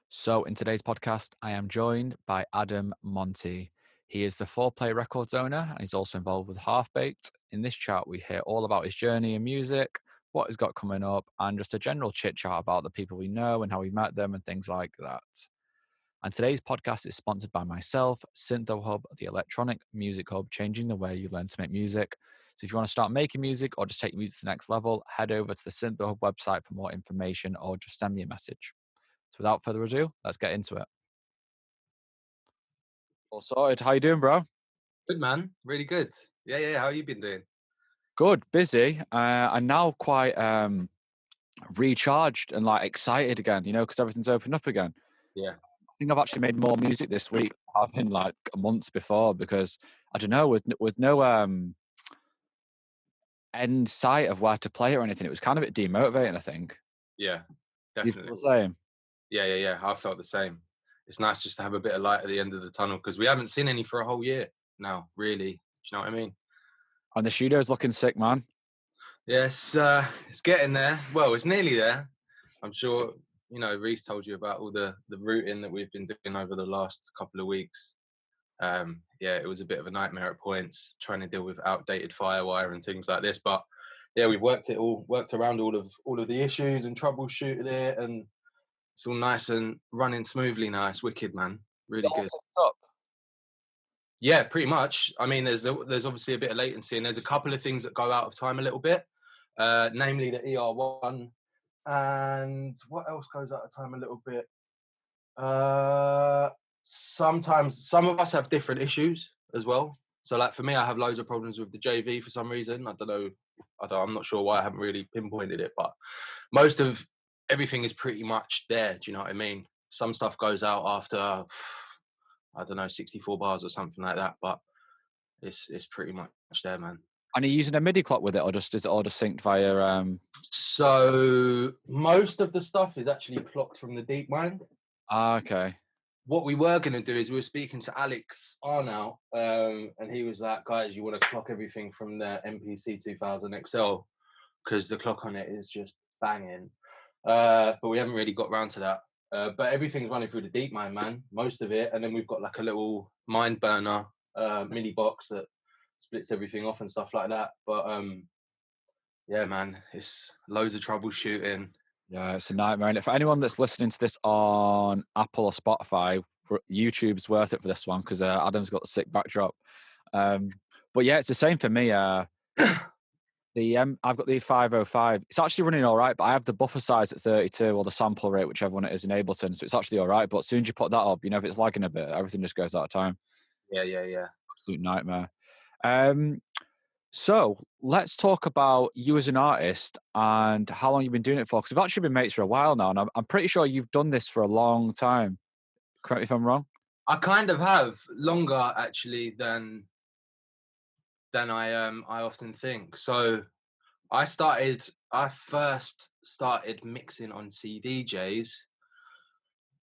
So, in today's podcast, I am joined by Adam Monti. He is the 4Play Records owner and he's also involved with Half Baked. In this chat, we hear all about his journey in music, what he's got coming up, and just a general chit chat about the people we know and how we met them and things like that. And today's podcast is sponsored by myself, SYNTHO Hub, the electronic music hub, changing the way you learn to make music. So if you want to start making music or just take music to the next level, head over to the SYNTHO Hub website for more information or just send me a message. So without further ado, let's get into it. All sorted. How you doing, bro? Good, man. Really good. Yeah. How you been doing? Good, busy. I'm now quite recharged and like excited again, because everything's opened up again. Yeah. I think I've actually made more music this week than I've been like months before because I don't know, with no end sight of where to play it or anything, it was kind of a bit demotivating, I think. Yeah, You feel definitely. the same? Yeah. I felt the same. It's nice just to have a bit of light at the end of the tunnel because we haven't seen any for a whole year now, really. Do you know what I mean? And the studio's looking sick, man. Yes, it's getting there. Well, it's nearly there. I'm sure, Reese told you about all the routing that we've been doing over the last couple of weeks. Yeah, it was a bit of a nightmare at points trying to deal with outdated firewire and things like this. But yeah, we've worked around all of the issues and troubleshooted it, and it's all nice and running smoothly now. It's wicked, man. Is it Really all good. synced up? Yeah, pretty much. I mean, there's obviously a bit of latency, and there's a couple of things that go out of time a little bit, namely the ER1, and what else goes out of time a little bit? Sometimes some of us have different issues as well. So, like for me, I have loads of problems with the JV for some reason. I don't know. I'm not sure why. I haven't really pinpointed it, but most of everything is pretty much there. Do you know what I mean? Some stuff goes out after I don't know 64 bars or something like that, but it's pretty much there, man. And are you using a MIDI clock with it, or is it all just synced via So most of the stuff is actually clocked from the deep mind. okay. What we were going to do is we were speaking to Alex Arnow, and he was like, guys, you want to clock everything from the MPC 2000 XL because the clock on it is just banging. But we haven't really got round to that. But everything's running through the deep mind, man, most of it. And then we've got like a little mind burner mini box that splits everything off and stuff like that. But yeah, man, it's loads of troubleshooting. Yeah, it's a nightmare. And for anyone that's listening to this on Apple or Spotify, YouTube's worth it for this one because Adam's got the sick backdrop. But yeah, it's the same for me. I've got the 505. It's actually running all right, but I have the buffer size at 32 or the sample rate, whichever one it is in Ableton. So it's actually all right. But as soon as you put that up, if it's lagging a bit, everything just goes out of time. Yeah. Absolute nightmare. So let's talk about you as an artist and how long you've been doing it for. Because we've actually been mates for a while now, and I'm pretty sure you've done this for a long time. Correct me if I'm wrong. I kind of have longer actually than I often think. So I first started mixing on CDJs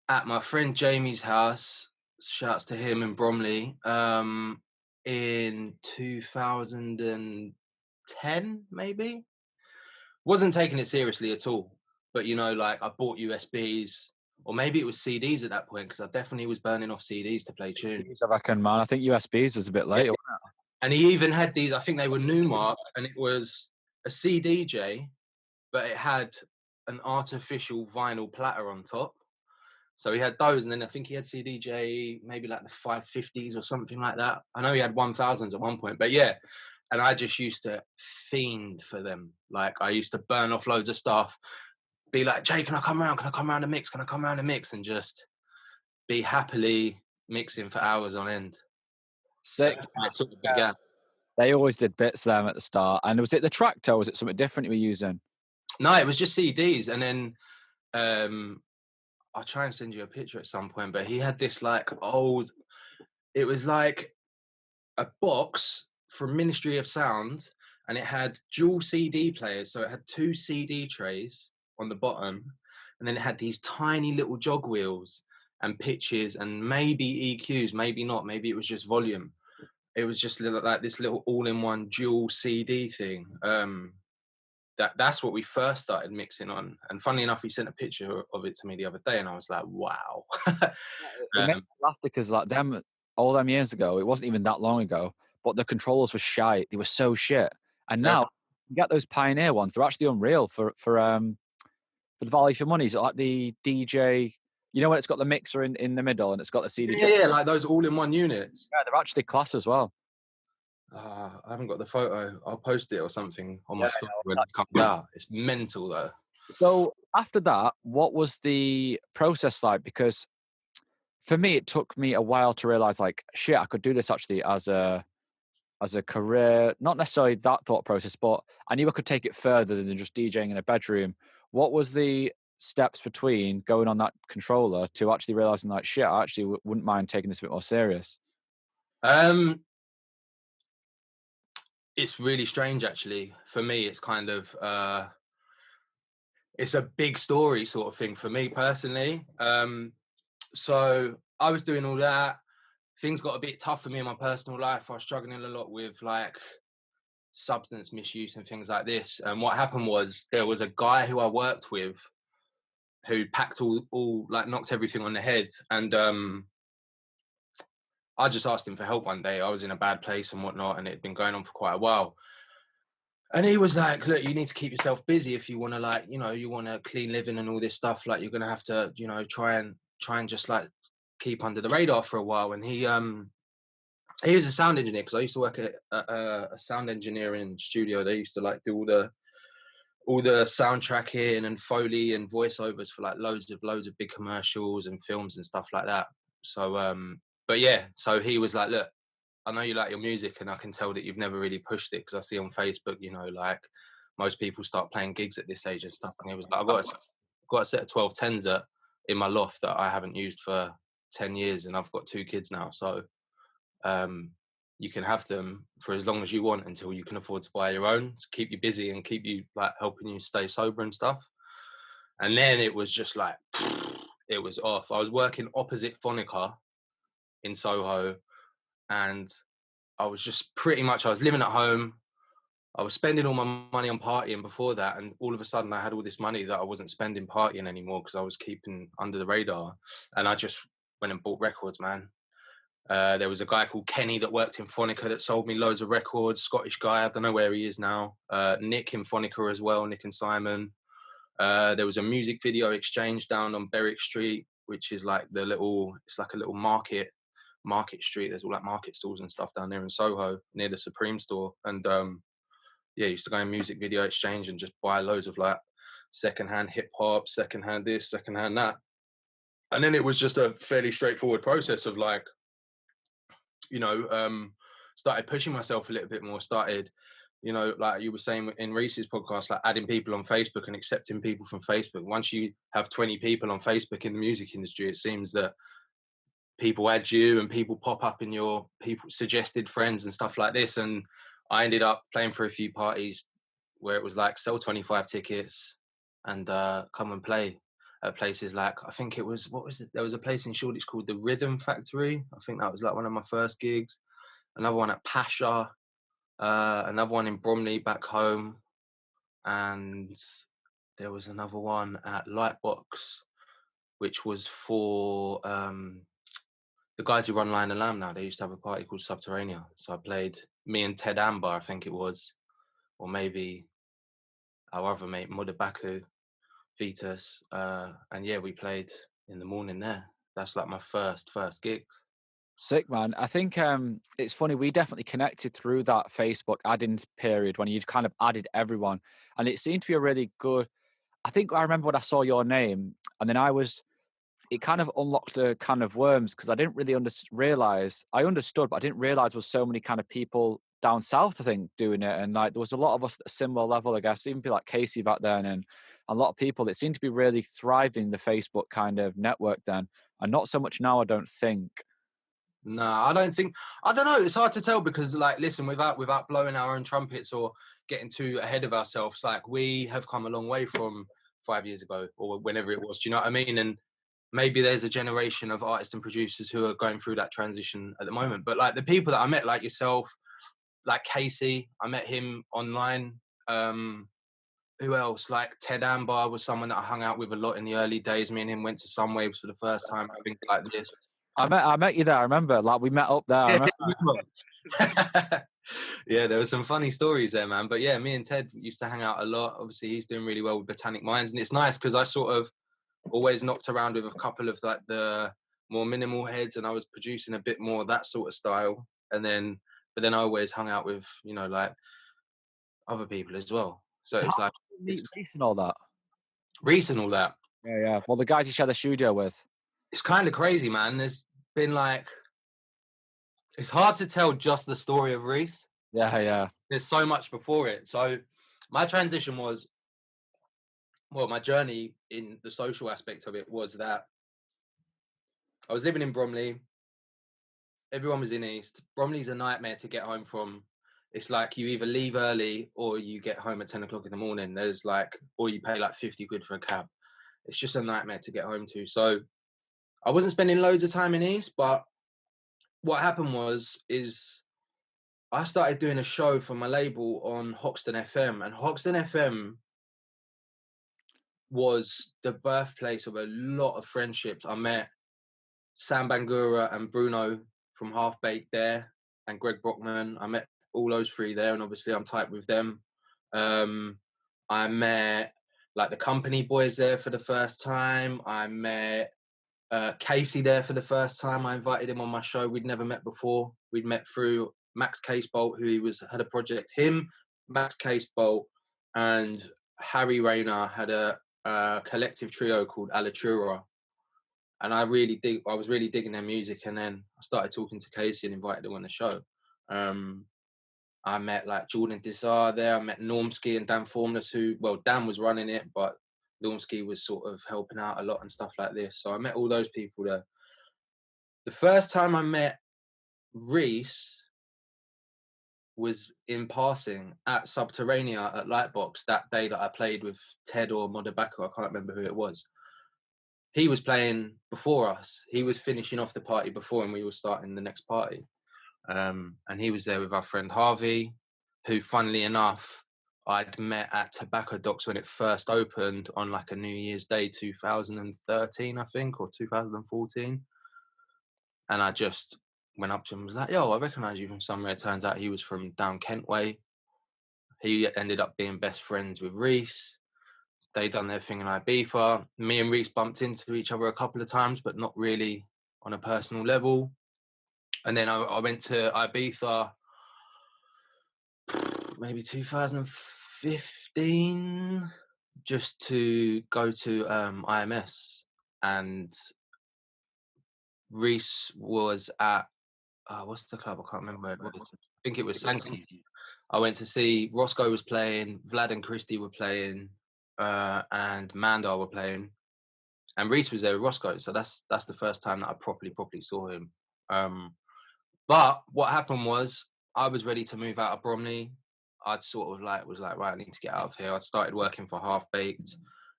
at my friend Jamie's house. Shouts to him in Bromley. In 2010, maybe. Wasn't taking it seriously at all. But like I bought USBs, or maybe it was CDs at that point, because I definitely was burning off CDs to play tunes. I reckon, man. I think USBs was a bit late. And he even had these, I think they were Newmark, and it was a CDJ, but it had an artificial vinyl platter on top. So he had those, and then I think he had CDJ, maybe like the 550s or something like that. I know he had 1000s at one point, but yeah. And I just used to fiend for them. Like I used to burn off loads of stuff, be like, Jay, can I come around? Can I come around and mix? Can I come around and mix? And just be happily mixing for hours on end. Sick. It sort of began. They always did bits them at the start. And was it the Tractor or was it something different you were using? No, it was just CDs. And then I'll try and send you a picture at some point, but he had this like old, it was like a box from Ministry of Sound, and it had dual CD players. So it had 2 CD trays on the bottom, and then it had these tiny little jog wheels and pitches and maybe EQs, maybe not, maybe it was just volume. It was just like this little all-in-one dual CD thing. that's what we first started mixing on. And funny enough, he sent a picture of it to me the other day, and I was like, wow. It made um, me laugh because like them all them years ago, it wasn't even that long ago, but the controllers were shite. They were so shit. And yeah, now you get those Pioneer ones, they're actually unreal for the value for money. Is it like the DJ, you know when it's got the mixer in the middle and it's got the CD yeah, tray? yeah, like those all-in-one units. Yeah, they're actually class as well. I haven't got the photo. I'll post it or something on Yeah, my story yeah, when it comes out. It's mental though. so after that, what was the process like? Because for me, it took me a while to realize like, shit, I could do this actually as a career, not necessarily that thought process, but I knew I could take it further than just DJing in a bedroom. What was the steps between going on that controller to actually realizing like, shit, I actually wouldn't mind taking this a bit more serious? Um, it's really strange actually. For me, it's kind of it's a big story sort of thing for me personally. So I was doing all that. Things got a bit tough for me in my personal life. I was struggling a lot with like substance misuse and things like this. And what happened was there was a guy who I worked with who packed all like knocked everything on the head. And I just asked him for help one day. I was in a bad place and whatnot, and it had been going on for quite a while. And he was like, "Look, you need to keep yourself busy if you want to, like, you want a clean living and all this stuff. Like, you're gonna have to, try and just like keep under the radar for a while." And he was a sound engineer because I used to work at a sound engineering studio. They used to like do all the soundtracking and foley and voiceovers for like loads of big commercials and films and stuff like that. So, but yeah, so he was like, "Look, I know you like your music, and I can tell that you've never really pushed it because I see on Facebook, like most people start playing gigs at this age and stuff." And he was like, "I've got a set of 1210s in my loft that I haven't used for 10 years, and I've got 2 kids now, so um, you can have them for as long as you want until you can afford to buy your own to keep you busy and keep you like helping you stay sober and stuff." And then it was just like it was off. I was working opposite Phonica in Soho, and I was just pretty much I was living at home. I was spending all my money on partying before that, and all of a sudden I had all this money that I wasn't spending partying anymore because I was keeping under the radar. And I just went and bought records, man. There was a guy called Kenny that worked in Phonica that sold me loads of records. Scottish guy, I don't know where he is now. Nick in Phonica as well, Nick and Simon. There was a music video exchange down on Berwick Street, which is like it's like a little market street. There's all like market stalls and stuff down there in Soho near the Supreme store. And yeah, used to go in music video exchange and just buy loads of like secondhand hip hop, secondhand this, secondhand that. And then it was just a fairly straightforward process of like, you know, started pushing myself a little bit more, started, like you were saying in Reese's podcast, like adding people on Facebook and accepting people from Facebook. Once you have 20 people on Facebook in the music industry, it seems that people add you and people pop up in your people suggested friends and stuff like this. And I ended up playing for a few parties where it was like sell 25 tickets and come and play at places like, I think it was, what was it? There was a place in Shoreditch called the Rhythm Factory. I think that was like one of my first gigs. Another one at Pasha, another one in Bromley back home. And there was another one at Lightbox, which was for the guys who run Lion and Lamb now. They used to have a party called Subterranea. So I played me and Ted Amber, I think it was, or maybe our other mate, Mudda Baku, Vitus. And yeah, we played in the morning there. That's like my first gigs. Sick, man. I think it's funny. We definitely connected through that Facebook adding period when you'd kind of added everyone, and it seemed to be a really good. I think I remember when I saw your name, and then it kind of unlocked a can of worms because I didn't really realize. I understood, but I didn't realize there was so many kind of people down south, I think, doing it, and like there was a lot of us at a similar level, I guess. Even people like Casey back then, and a lot of people that seemed to be really thriving the Facebook kind of network then, and not so much now. I don't think. No, I don't think. I don't know. It's hard to tell because, like, listen, without blowing our own trumpets or getting too ahead of ourselves, like we have come a long way from 5 years ago or whenever it was. Do you know what I mean? And maybe there's a generation of artists and producers who are going through that transition at the moment. But like the people that I met, like yourself, like Casey, I met him online. who else? Like Ted Amber was someone that I hung out with a lot in the early days. Me and him went to Sunwaves for the first time, things like this. I met you there. I remember, like, we met up there. I remember. Yeah, there were some funny stories there, man. But yeah, me and Ted used to hang out a lot. Obviously, he's doing really well with Botanic Minds, and it's nice because I sort of always knocked around with a couple of like the more minimal heads, and I was producing a bit more of that sort of style. But then I always hung out with, you know, like other people as well. So it was like Meet Reese and all that. Reese and all that. Yeah, yeah. Well, the guys you share the studio with. It's kind of crazy, man. There's been like, it's hard to tell just the story of Reese. Yeah, yeah. There's so much before it. So my transition was, well, my journey in the social aspect of it was that I was living in Bromley. Everyone was in East. Bromley's a nightmare to get home from. It's like you either leave early or you get home at 10 o'clock in the morning. There's like, or you pay like 50 quid for a cab. It's just a nightmare to get home to. So I wasn't spending loads of time in East, but what happened is I started doing a show for my label on Hoxton FM, and Hoxton FM was the birthplace of a lot of friendships. I met Sam Bangura and Bruno from Half Baked there, and Greg Brockman. I met all those three there, and obviously I'm tight with them. I met like the Company Boys there for the first time. I met Casey there for the first time. I invited him on my show. We'd never met before. We'd met through Max Casebolt, who had a project. Him, Max Casebolt, and Harry Rayner had a collective trio called Alatura. And I was really digging their music. And then I started talking to Casey and invited him on the show. I met like Jordan Desire there. I met Normski and Dan Formless, Dan was running it, but Normski was sort of helping out a lot and stuff like this. So I met all those people there. The first time I met Reese was in passing at Subterranea at Lightbox that day that I played with Ted or Modabacco. I can't remember who it was. He was playing before us. He was finishing off the party before, and we were starting the next party. And he was there with our friend Harvey, who, funnily enough, I'd met at Tobacco Docks when it first opened on like a New Year's Day 2013, I think, or 2014. And I just went up to him and was like, yo, I recognise you from somewhere. It turns out he was from down Kent way. He ended up being best friends with Reese. They done their thing in Ibiza. Me and Reese bumped into each other a couple of times, but not really on a personal level. And then I went to Ibiza maybe 2015 just to go to IMS, and Reese was at what's the club? I can't remember where it was. I think it was SYNTHO. I went to see Roscoe was playing, Vlad and Christy were playing, and Mandar were playing, and Reese was there with Roscoe. So that's the first time that I properly saw him. But what happened was I was ready to move out of Bromley. I'd sort of was like, right, I need to get out of here. I'd started working for Half Baked,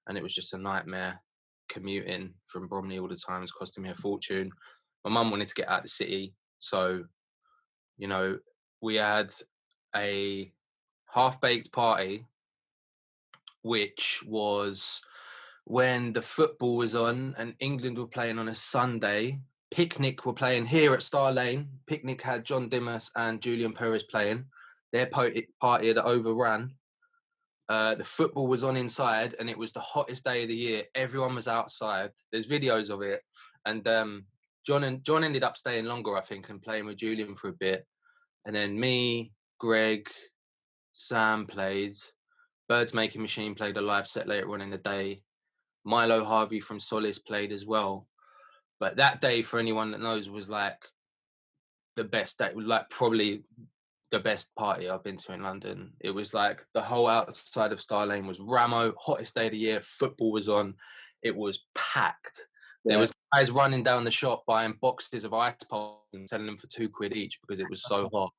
and it was just a nightmare commuting from Bromley all the time. It's costing me a fortune. My mum wanted to get out of the city, so you know, we had a Half Baked party, which was when the football was on and England were playing on a Sunday. Picnic were playing here at Star Lane. Picnic had John Dimas and Julian Perez playing. Their party had overrun. The football was on inside, and it was the hottest day of the year. Everyone was outside. There's videos of it, and John ended up staying longer, I think, and playing with Julian for a bit. And then me, Greg, Sam played. Birds Making Machine played a live set later on in the day. Milo Harvey from Solace played as well. But that day, for anyone that knows, was like the best day, like probably the best party I've been to in London. It was like the whole outside of Star Lane was Ramo, hottest day of the year. Football was on. It was packed. Yeah. There was guys running down the shop buying boxes of ice pops and selling them for £2 each because it was so hot.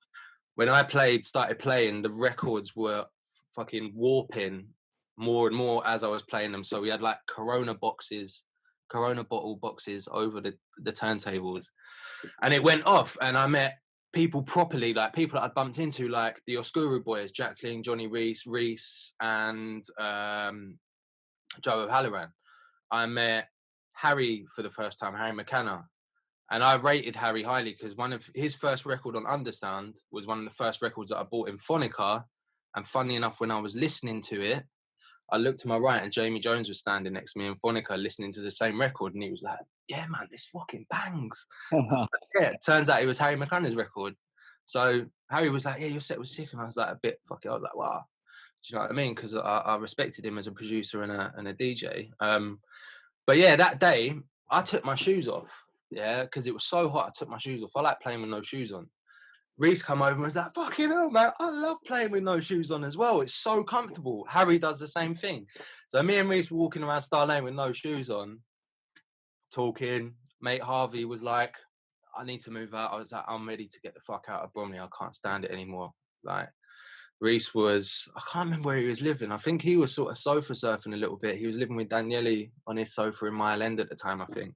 When I started playing, the records were fucking warping more and more as I was playing them. So we had like Corona bottle boxes over the turntables, and it went off. And I met people properly, like people that I'd bumped into, like the Oscuro boys, Jacqueline, Johnny Reese, and Joe O'Halloran. I met Harry for the first time, Harry McKenna. And I rated Harry highly because one of his first record on Undersound was one of the first records that I bought in Phonica. And funny enough, when I was listening to it, I looked to my right and Jamie Jones was standing next to me in Phonica listening to the same record. And he was like, yeah, man, this fucking bangs. Yeah, it turns out it was Harry McKenna's record. So Harry was like, yeah, your set was sick. And I was like, a bit, fuck it. I was like, wow. Do you know what I mean? Because I respected him as a producer and a DJ. But yeah, that day, I took my shoes off. Yeah, because it was so hot, I took my shoes off. I like playing with no shoes on. Reese come over and was like, fucking hell, man, I love playing with no shoes on as well. It's so comfortable. Harry does the same thing. So me and Reese were walking around Star Lane with no shoes on, talking. Mate Harvey was like, I need to move out. I was like, I'm ready to get the fuck out of Bromley. I can't stand it anymore. Like, Reese was, I can't remember where he was living. I think he was sort of sofa surfing a little bit. He was living with Daniele on his sofa in Mile End at the time, I think.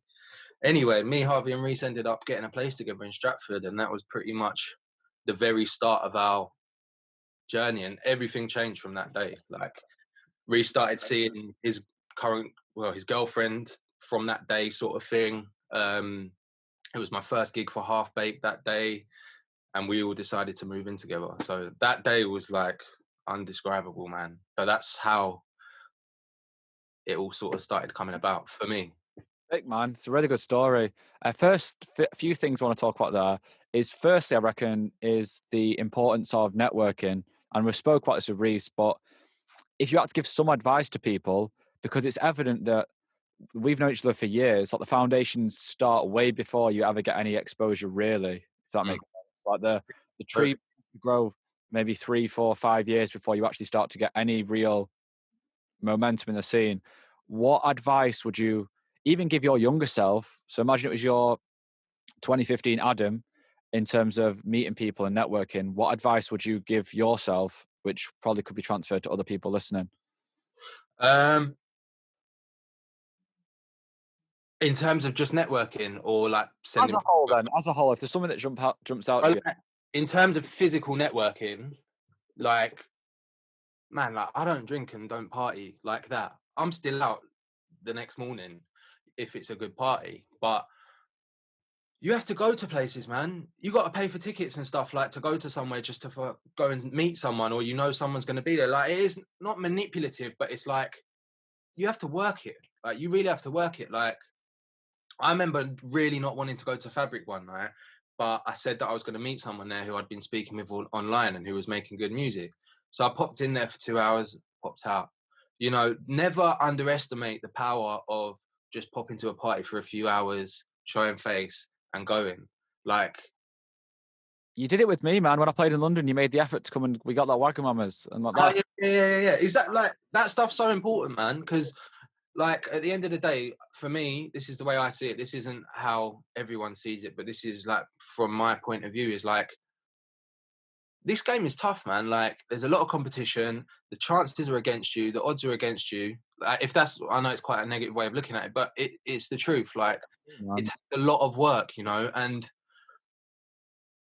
Anyway, me, Harvey, and Reese ended up getting a place together in Stratford, and that was pretty much the very start of our journey. And everything changed from that day. Like, Reese started seeing his girlfriend from that day, sort of thing. It was my first gig for Half Baked that day, and we all decided to move in together. So that day was like undescribable, man. But that's how it all sort of started coming about for me. Big man, it's a really good story. First, few things I want to talk about there is, firstly, I reckon, is the importance of networking. And we spoke about this with Reese, but if you had to give some advice to people, because it's evident that we've known each other for years, like the foundations start way before you ever get any exposure, really, if that makes sense. Like the tree grow maybe 3, 4, 5 years before you actually start to get any real momentum in the scene. What advice would you even give your younger self? So imagine it was your 2015 Adam, in terms of meeting people and networking. What advice would you give yourself, which probably could be transferred to other people listening? In terms of just networking, or like sending As a whole, then, as a whole, if there's something that jumps out to you. In terms of physical networking, like, man, like, I don't drink and don't party like that. I'm still out the next morning if it's a good party, but you have to go to places, man. You got to pay for tickets and stuff, like, to go to somewhere just to go and meet someone, or someone's going to be there. Like, it is not manipulative, but it's like you have to work it. Like, you really have to work it. Like, I remember really not wanting to go to Fabric one night, but I said that I was going to meet someone there who I'd been speaking with online and who was making good music. So I popped in there for 2 hours, popped out. You know, never underestimate the power of just popping to a party for a few hours, showing face and going. Like, You did it with me, man. When I played in London, you made the effort to come, and we got that Wagamamas and like that. Yeah. Is that, like, that stuff's so important, man? Because, like, at the end of the day, for me, this is the way I see it. This isn't how everyone sees it, but this is, like, from my point of view, is like, this game is tough, man. Like, there's a lot of competition. The chances are against you. The odds are against you. If that's, I know it's quite a negative way of looking at it, but it's the truth. Like, it takes a lot of work, you know. And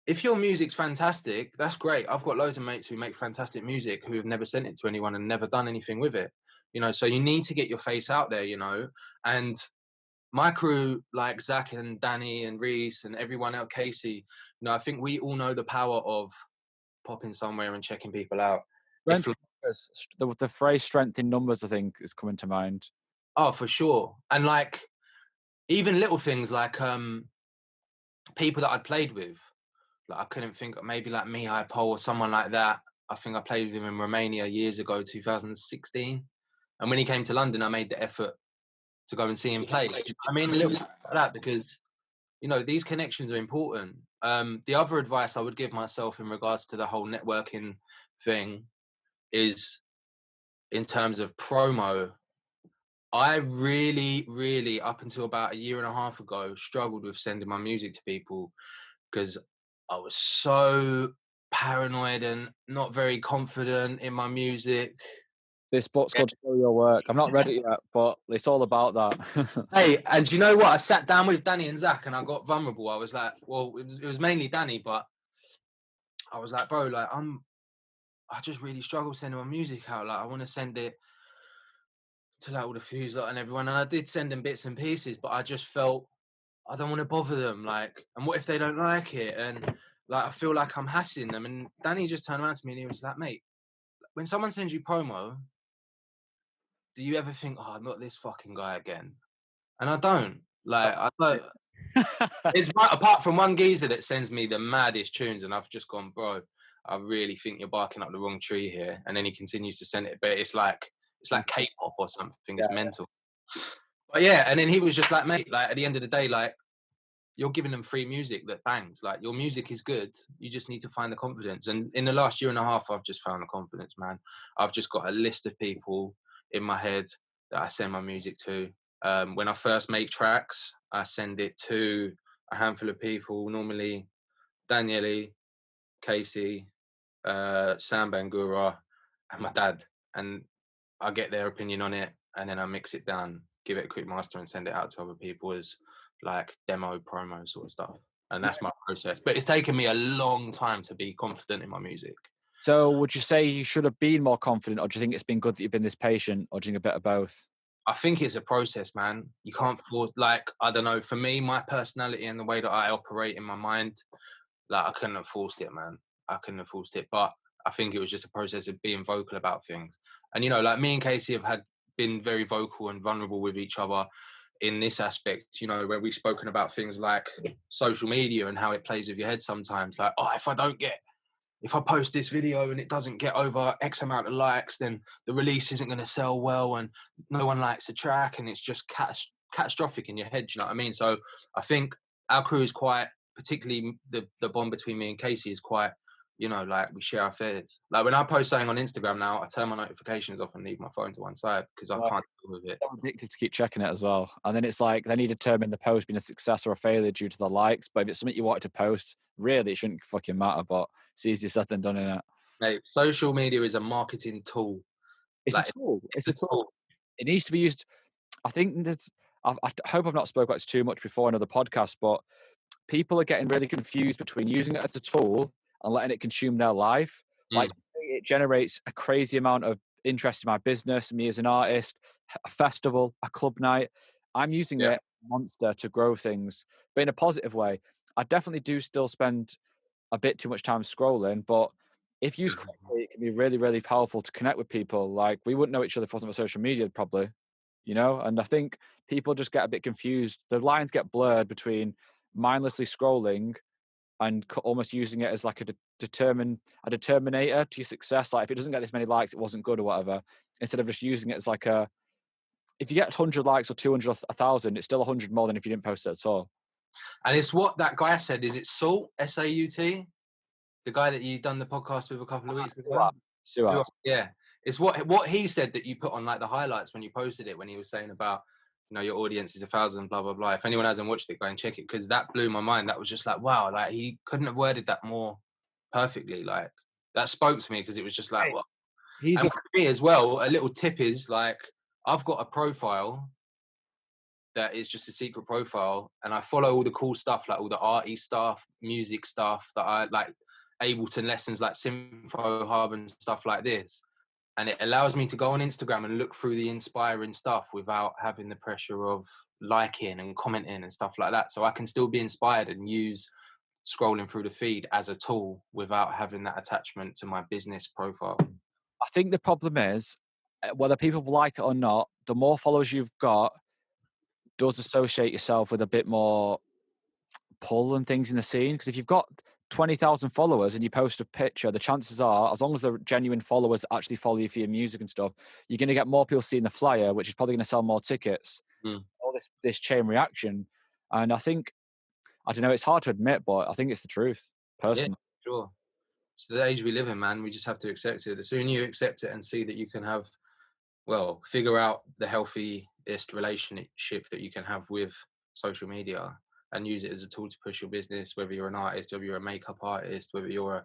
if your music's fantastic, that's great. I've got loads of mates who make fantastic music who have never sent it to anyone and never done anything with it, you know. So you need to get your face out there, you know. And my crew, like Zach and Danny and Reese and everyone else, Casey, you know, I think we all know the power of popping somewhere and checking people out. The phrase "strength in numbers," I think, is coming to mind. Oh, for sure. And, like, even little things like people that I'd played with. Like, I couldn't think, maybe like Mihai Pol or someone like that. I think I played with him in Romania years ago, 2016. And when he came to London, I made the effort to go and see him play. I mean, a little bit like that, because, you know, these connections are important. The other advice I would give myself in regards to the whole networking thing is, in terms of promo, I really, up until about a year and a half ago, struggled with sending my music to people because I was so paranoid and not very confident in my music. This book's called Show Your Work. I'm not ready yet, but it's all about that. Hey, and you know what? I sat down with Danny and Zach and I got vulnerable. I was like, well, it was mainly Danny, but I was like, bro, like I just really struggle sending my music out. Like I want to send it to like all the Fuse lot and everyone. And I did send them bits and pieces, but I just felt I don't want to bother them. Like, and what if they don't like it? And like I feel like I'm hassling them. And Danny just turned around to me and he was like, mate, when someone sends you promo, do you ever think, oh, not this fucking guy again? And I don't. Like I don't. It's apart from one geezer that sends me the maddest tunes, and I've just gone, bro. I really think you're barking up the wrong tree here. And then he continues to send it, but it's like K-pop or something. Yeah. It's mental. But yeah, and then he was just like, mate, like at the end of the day, like you're giving them free music that bangs. Like your music is good. You just need to find the confidence. And in the last year and a half, I've just found the confidence, man. I've just got a list of people in my head that I send my music to. When I first make tracks, I send it to a handful of people, normally Daniele, Casey, Sam Bangura, and my dad. And I get their opinion on it, and then I mix it down, give it a quick master, and send it out to other people as like demo, promo sort of stuff. And that's my process. But it's taken me a long time to be confident in my music. So would you say you should have been more confident, or do you think it's been good that you've been this patient, or do you think a bit of both? I think it's a process, man. You can't force, like, I don't know, for me, my personality and the way that I operate in my mind, like, I couldn't have forced it, man. I couldn't have forced it. But I think it was just a process of being vocal about things. And, you know, like me and Casey have been very vocal and vulnerable with each other in this aspect, you know, where we've spoken about things like social media and how it plays with your head sometimes. Like, oh, if I post this video and it doesn't get over X amount of likes, then the release isn't going to sell well and no one likes the track, and it's just catastrophic in your head. Do you know what I mean? So I think our crew is quite, particularly the bond between me and Casey is quite, you know, like we share our fears. Like when I post something on Instagram now, I turn my notifications off and leave my phone to one side because I can't deal with it. I'm addicted to keep checking it as well. And then it's like, then you determine the post being a success or a failure due to the likes. But if it's something you wanted to post, really, it shouldn't fucking matter. But it's easier said than done, innit? Mate, social media is a marketing tool. It's Like a tool. It's a it's a tool. tool. It needs to be used. I think that I hope I've not spoke about this too much before in other podcasts, but people are getting really confused between using it as a tool and letting it consume their life. Like Mm, it generates a crazy amount of interest in my business, me as an artist, a festival, a club night. I'm using yeah. it monster to grow things, but in a positive way. I definitely do still spend a bit too much time scrolling, but if used correctly, it can be really, really powerful to connect with people. Like we wouldn't know each other if it wasn't for social media, probably, you know? And I think people just get a bit confused. The lines get blurred between mindlessly scrolling and almost using it as like a determinator to your success. Like if it doesn't get this many likes, it wasn't good or whatever. Instead of just using it as like if you get 100 likes or 200 or 1,000, it's still 100 more than if you didn't post it at all. And it's what that guy said. Is it Salt? SAUT? The guy that you done the podcast with a couple of weeks ago? Suat. Yeah. It's what he said that you put on like the highlights when you posted it, when he was saying about, you know, your audience is 1,000, blah, blah, blah. If anyone hasn't watched it, go and check it, because that blew my mind. That was just like, wow, like he couldn't have worded that more perfectly. Like that spoke to me because it was just like, well, He's and for me as well, a little tip is like, I've got a profile that is just a secret profile, and I follow all the cool stuff, like all the arty stuff, music stuff that I like, Ableton lessons like SYNTHO Hub and stuff like this. And it allows me to go on Instagram and look through the inspiring stuff without having the pressure of liking and commenting and stuff like that. So I can still be inspired and use scrolling through the feed as a tool without having that attachment to my business profile. I think the problem is whether people like it or not, the more followers you've got does associate yourself with a bit more pull and things in the scene. Because if you've got 20,000 followers and you post a picture, the chances are, as long as they're genuine followers that actually follow you for your music and stuff, you're going to get more people seeing the flyer, which is probably going to sell more tickets. Mm. All this chain reaction. And I think, I don't know, it's hard to admit, but I think it's the truth, personally. Yeah, sure. It's the age we live in, man. We just have to accept it. The sooner you accept it and see that you can have, well, figure out the healthiest relationship that you can have with social media and use it as a tool to push your business, whether you're an artist, whether you're a makeup artist, whether you're an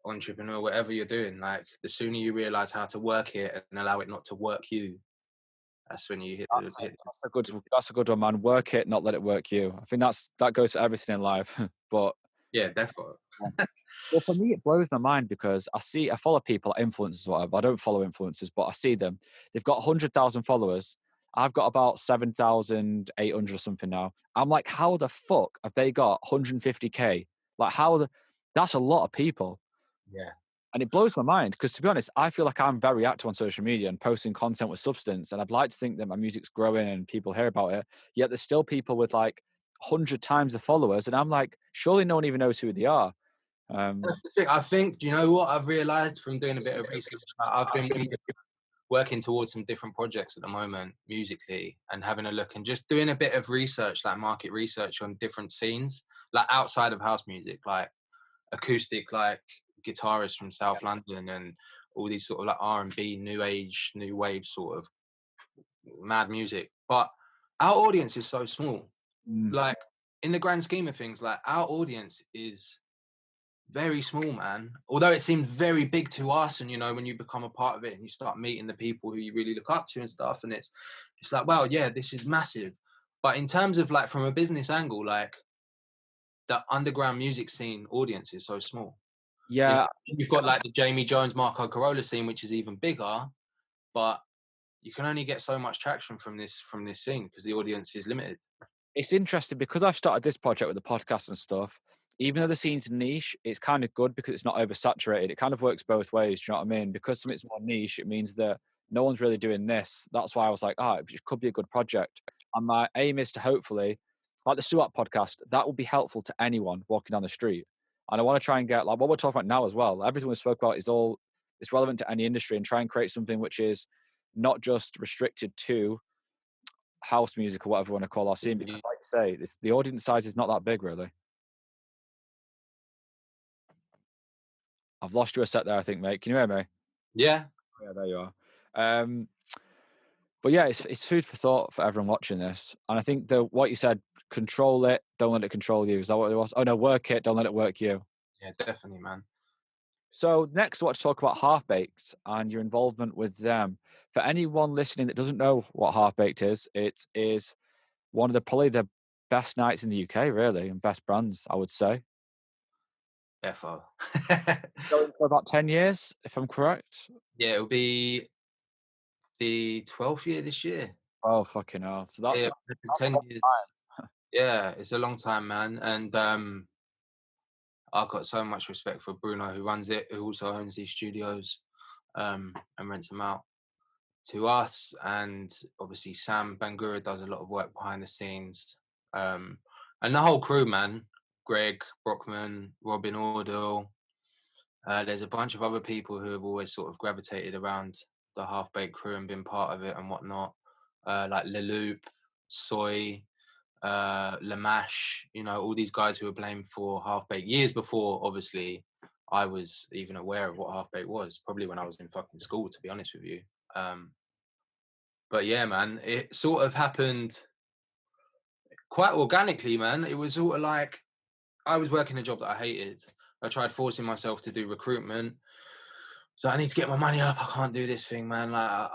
entrepreneur, whatever you're doing. Like the sooner you realize how to work it and allow it not to work you, that's when you hit the That's a good one, man. Work it, not let it work you. I think that goes for everything in life. But yeah, definitely. Well, for me, it blows my mind because I follow people, influencers, whatever. I don't follow influencers, but I see them. They've got 100,000 followers. I've got about 7,800 or something now. I'm like, how the fuck have they got 150K? Like, that's a lot of people. Yeah. And it blows my mind because, to be honest, I feel like I'm very active on social media and posting content with substance. And I'd like to think that my music's growing and people hear about it. Yet there's still people with like 100 times the followers. And I'm like, surely no one even knows who they are. That's the thing. I think, do you know what I've realised from doing a bit of research? I've been working towards some different projects at the moment musically and having a look and just doing a bit of research, like market research on different scenes, like outside of house music, like acoustic, like guitarists from South London and all these sort of like R&B, new age, new wave sort of mad music. But our audience is so small. Mm. Like in the grand scheme of things, like our audience is very small, man. Although it seems very big to us, and you know, when you become a part of it and you start meeting the people who you really look up to and stuff, and it's like, wow, yeah, this is massive. But in terms of like from a business angle, like the underground music scene audience is so small. You know, Yeah, you've got like the Jamie Jones, Marco Corolla scene, which is even bigger, but you can only get so much traction from this scene because the audience is limited. it's interesting because I've started this project with the podcast and stuff. Even though the scene's niche, it's kind of good because it's not oversaturated. It kind of works both ways. Do you know what I mean? Because something's more niche, it means that no one's really doing this. That's why I was like, it could be a good project. And my aim is to hopefully, like the SWAT podcast, that will be helpful to anyone walking down the street. And I want to try and get like what we're talking about now as well. Everything we spoke about it's relevant to any industry and try and create something which is not just restricted to house music or whatever we want to call our scene because like you say the audience size is not that big really. I've lost you a sec there, I think, mate. Can you hear me? Yeah, Yeah, there you are. um but yeah, it's food for thought for everyone watching this, and I think the what you said, control it, don't let it control you, is that what it was? Oh no, work it, don't let it work you. yeah, definitely, man. So next I want to talk about Half Baked and your involvement with them. For anyone listening that doesn't know what Half Baked is, it is one of the probably the best nights in the UK really, and best brands, I would say. FO. Going for about 10 years, if I'm correct. Yeah, it'll be the 12th year this year. Oh, fucking hell. So Yeah, that's a 10 long years. time. Yeah, it's a long time, man. And I've got so much respect for Bruno, who runs it, who also owns these studios, and rents them out to us. And obviously, Sam Bangura does a lot of work behind the scenes. And the whole crew, man. Greg Brockman, Robin Ordell. There's a bunch of other people who have always sort of gravitated around the Half Baked crew and been part of it and whatnot. Like Leloop, Soy, Lamash, you know, all these guys who were playing for Half Baked years before, obviously, I was even aware of what Half Baked was, probably when I was in fucking school, to be honest with you. But yeah, man, it sort of happened quite organically, man. It was sort of like I was working a job that I hated. I tried forcing myself to do recruitment. So I need to get my money up. I can't do this thing, man. Like I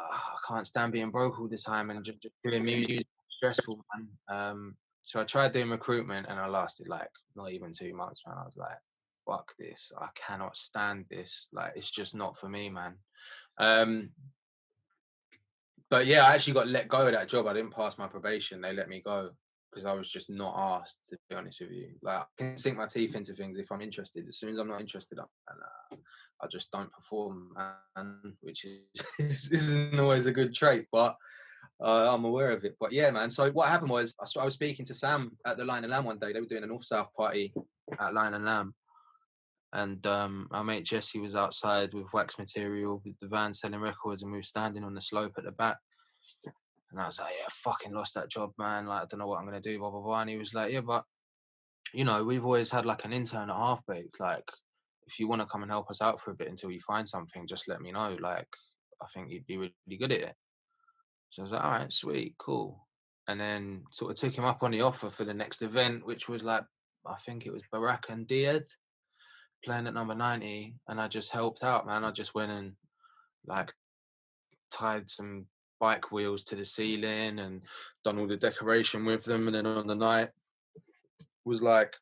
can't stand being broke all the time and just doing music. Stressful, man. So I tried doing recruitment and I lasted like not even 2 months, man. I was like, fuck this. I cannot stand this. Like it's just not for me, man. Um, but yeah, I actually got let go of that job. I didn't pass my probation. They let me go because I was just not asked, to be honest with you. Like I can sink my teeth into things if I'm interested. As soon as I'm not interested, I just don't perform, and which isn't always a good trait, but I'm aware of it. But yeah, man. So what happened was I was speaking to Sam at the Lion and Lamb one day. They were doing a North South party at Lion and Lamb, and our mate Jesse was outside with wax material with the van selling records, and we were standing on the slope at the back. And I was like, yeah, I fucking lost that job, man. Like, I don't know what I'm gonna do, blah blah blah. And he was like, yeah, but you know, we've always had like an intern at Half Baked. Like, if you want to come and help us out for a bit until you find something, just let me know. Like, I think you'd be really good at it. So I was like, all right, sweet, cool. And then sort of took him up on the offer for the next event, which was like, I think it was Bushwacka and Diad playing at number 90. And I just helped out, man. I just went and like tied some bike wheels to the ceiling and done all the decoration with them. And then on the night was like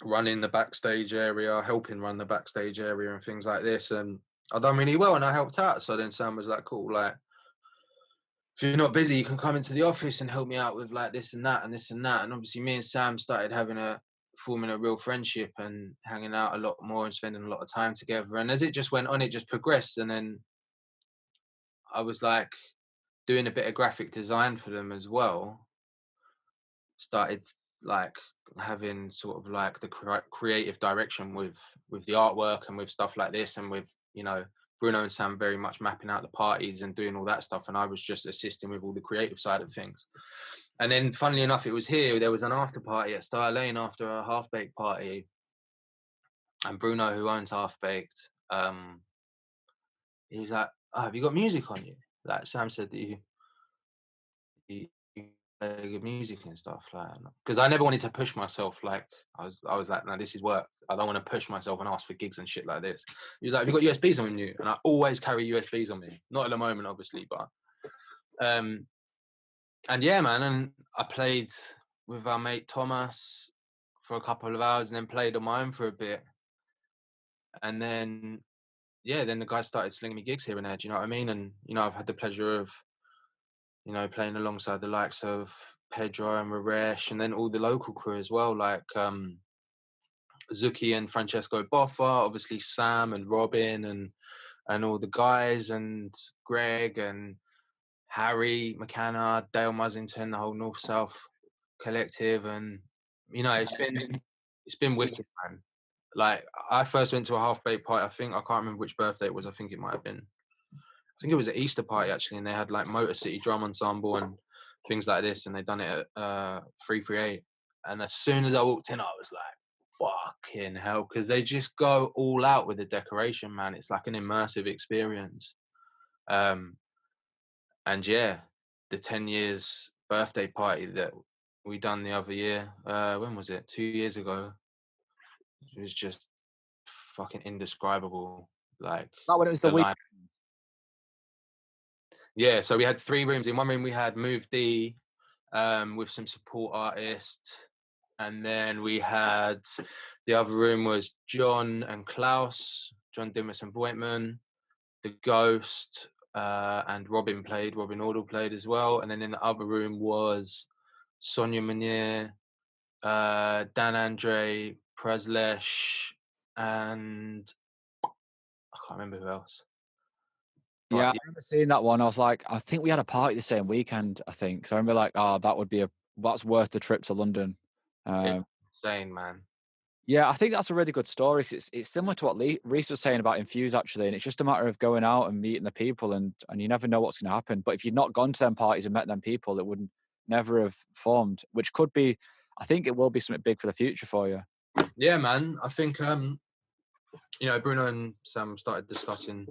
running the backstage area, helping run the backstage area and things like this. And I done really well and I helped out. So then Sam was like, cool, like, if you're not busy, you can come into the office and help me out with like this and that and this and that. And obviously me and Sam started forming a real friendship and hanging out a lot more and spending a lot of time together. And as it just went on, it just progressed. And then I was like doing a bit of graphic design for them as well. Started like having sort of like the creative direction with the artwork and with stuff like this, and with, you know, Bruno and Sam very much mapping out the parties and doing all that stuff, and I was just assisting with all the creative side of things. And then funnily enough, it was here, there was an after party at Star Lane after a Half Baked party, and Bruno, who owns Half Baked, he's like, oh, have you got music on you? Like Sam said that you play good music and stuff, like, because I never wanted to push myself. Like I was like, no, this is work. I don't want to push myself and ask for gigs and shit like this. He was like, have you got USBs on you? And I always carry USBs on me. Not at the moment, obviously, but and yeah, man. And I played with our mate Thomas for a couple of hours, and then played on my own for a bit. And then yeah, then the guys started slinging me gigs here and there. Do you know what I mean? And you know, I've had the pleasure of, you know, playing alongside the likes of Pedro and Raresh, and then all the local crew as well, like Zuki and Francesco Boffa, obviously Sam and Robin and all the guys, and Greg and Harry McKenna, Dale Muzzington, the whole North South collective. And you know, it's been wicked, man. Like I first went to a Half Baked party, I can't remember which birthday it was. I think it was an Easter party actually, and they had like Motor City Drum Ensemble and things like this, and they done it at 338. And as soon as I walked in, I was like, fucking hell, because they just go all out with the decoration, man. It's like an immersive experience. And yeah, the 10 years birthday party that we done the other year, when was it? 2 years ago. It was just fucking indescribable. Like That when it was the the week. line. Yeah, so we had 3 rooms. In one room we had Move D, with some support artists, and then we had the other room was John and Klaus, John Dimas and Voigtman, The Ghost, and Robin Ordle played as well. And then in the other room was Sonia Munir, Dan Andre, Preslesh, and I can't remember who else. Yeah, But I remember seeing that one. I was like, I think we had a party the same weekend, I think. So I remember like, oh, that's worth the trip to London. it's insane, man. Yeah, I think that's a really good story because it's similar to what Reese was saying about Infuse actually, and it's just a matter of going out and meeting the people, and you never know what's going to happen. But if you'd not gone to them parties and met them people, it would never have formed, which could be, I think it will be something big for the future for you. Yeah, man. I think you know, Bruno and Sam started discussing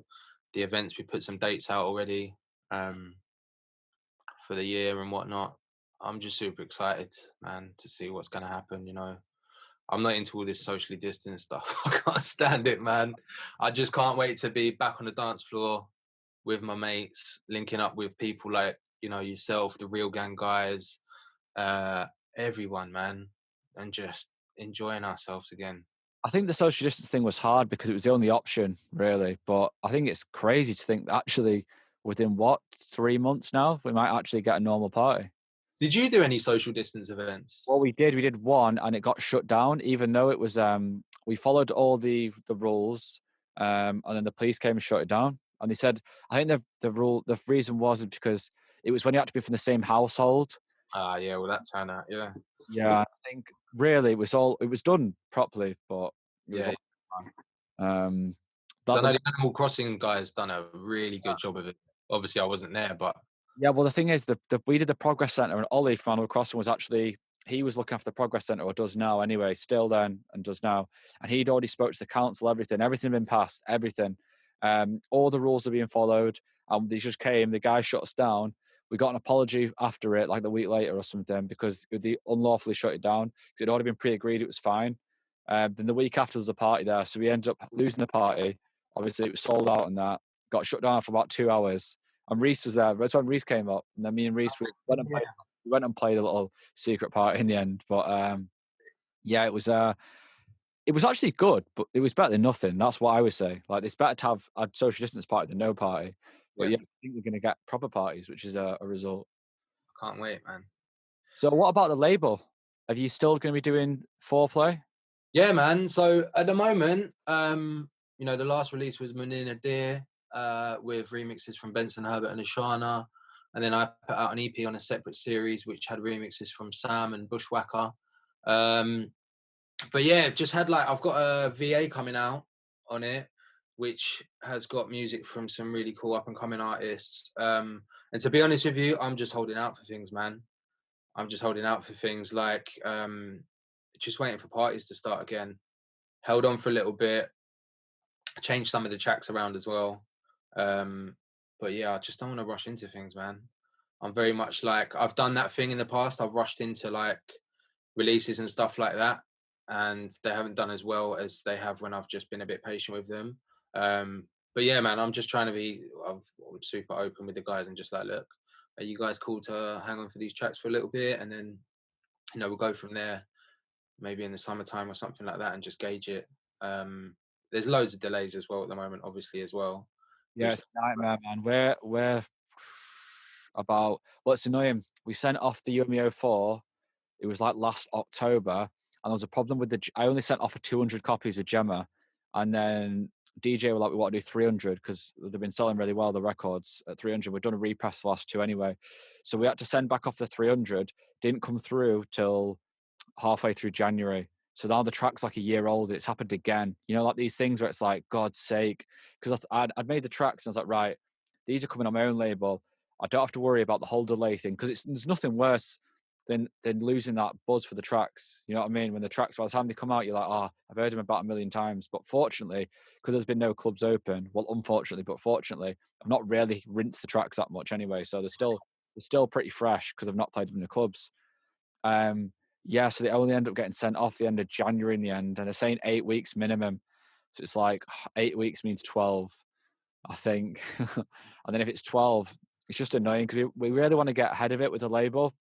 the events. We put some dates out already for the year and whatnot. I'm just super excited, man, to see what's going to happen. You know, I'm not into all this socially distanced stuff. I can't stand it, man. I just can't wait to be back on the dance floor with my mates, linking up with people like, you know, yourself, the Real Gang guys, everyone, man, and just enjoying ourselves again. I think the social distance thing was hard because it was the only option, really. But I think it's crazy to think that actually within 3 months now, we might actually get a normal party. Did you do any social distance events? Well, we did one and it got shut down, even though it was, we followed all the rules, and then the police came and shut it down. And they said, I think the reason was because it was when you had to be from the same household. Yeah, well, that turned out, yeah. Yeah, I think really it was done properly, but it was Yeah. all, So I know that the Animal Crossing guys done a really good job of it. Obviously, I wasn't there, but Yeah, well, the thing is, we did the Progress Centre, and Ollie from Animal Crossing was actually, he was looking after the Progress Centre, or does now anyway, still then, and does now. And he'd already spoke to the council, everything had been passed, everything. All the rules are being followed, and they just came, the guy shut us down. We got an apology after it, like the week later or something, because they unlawfully shut it down, because it had already been pre-agreed, it was fine. Then the week after, there was a party there, so we ended up losing the party. Obviously, it was sold out and that. Got shut down for about 2 hours. And Reese was there. That's when Reese came up. And then me and Reese, we went and played a little secret party in the end. But yeah, it was It was actually good, but it was better than nothing. That's what I would say. Like, it's better to have a social distance party than no party. But Yeah, yeah, I think we're going to get proper parties, which is a result. can't wait, man. So, what about the label? Are you still going to be doing foreplay? Yeah, man. So at the moment, the last release was Munir Nadir, with remixes from Benson Herbert and Oshana. And then I put out an EP on a separate series which had remixes from Sam and Bushwacka. Um, but yeah, just had like I've got a VA coming out on it, which has got music from some really cool up and coming artists. And to be honest with you, I'm just holding out for things, man. I'm just holding out for things like just waiting for parties to start again. Held on for a little bit, changed some of the tracks around as well. But yeah, I just don't want to rush into things, man. I'm very much like I've done that thing in the past. I've rushed into like releases and stuff like that, and they haven't done as well as they have when I've just been a bit patient with them. But yeah, man, I'm just trying to be I'm super open with the guys and just like, look, are you guys cool to hang on for these tracks for a little bit, and then we'll go from there, maybe in the summertime or something like that, and just gauge it. There's loads of delays as well at the moment, obviously as well. Yeah, Which it's a nightmare, man. We're about what's annoying. We sent off the Yumio 4. It was like last October, and there was a problem with I only sent off for 200 copies with Gemma, and then DJ were like, we want to do 300 because they've been selling really well, the records at 300. We've done a repress the last two anyway, so we had to send back off the 300. Didn't come through till halfway through January. So now the track's like a year old. It's happened again. You know, like these things where it's like, God's sake, because I'd made the tracks and I was like, right, these are coming on my own label. I don't have to worry about the whole delay thing because there's nothing worse than losing that buzz for the tracks. You know what I mean? When the tracks, by the time they come out, you're like, oh, I've heard them about a million times. But fortunately, because there's been no clubs open, well, unfortunately, but fortunately, I've not really rinsed the tracks that much anyway. So they're still pretty fresh because I've not played them in the clubs. Yeah, so they only end up getting sent off the end of January in the end, and they're saying 8 weeks minimum. So it's like 8 weeks means 12, I think. And then if it's 12, it's just annoying because we really want to get ahead of it with the label.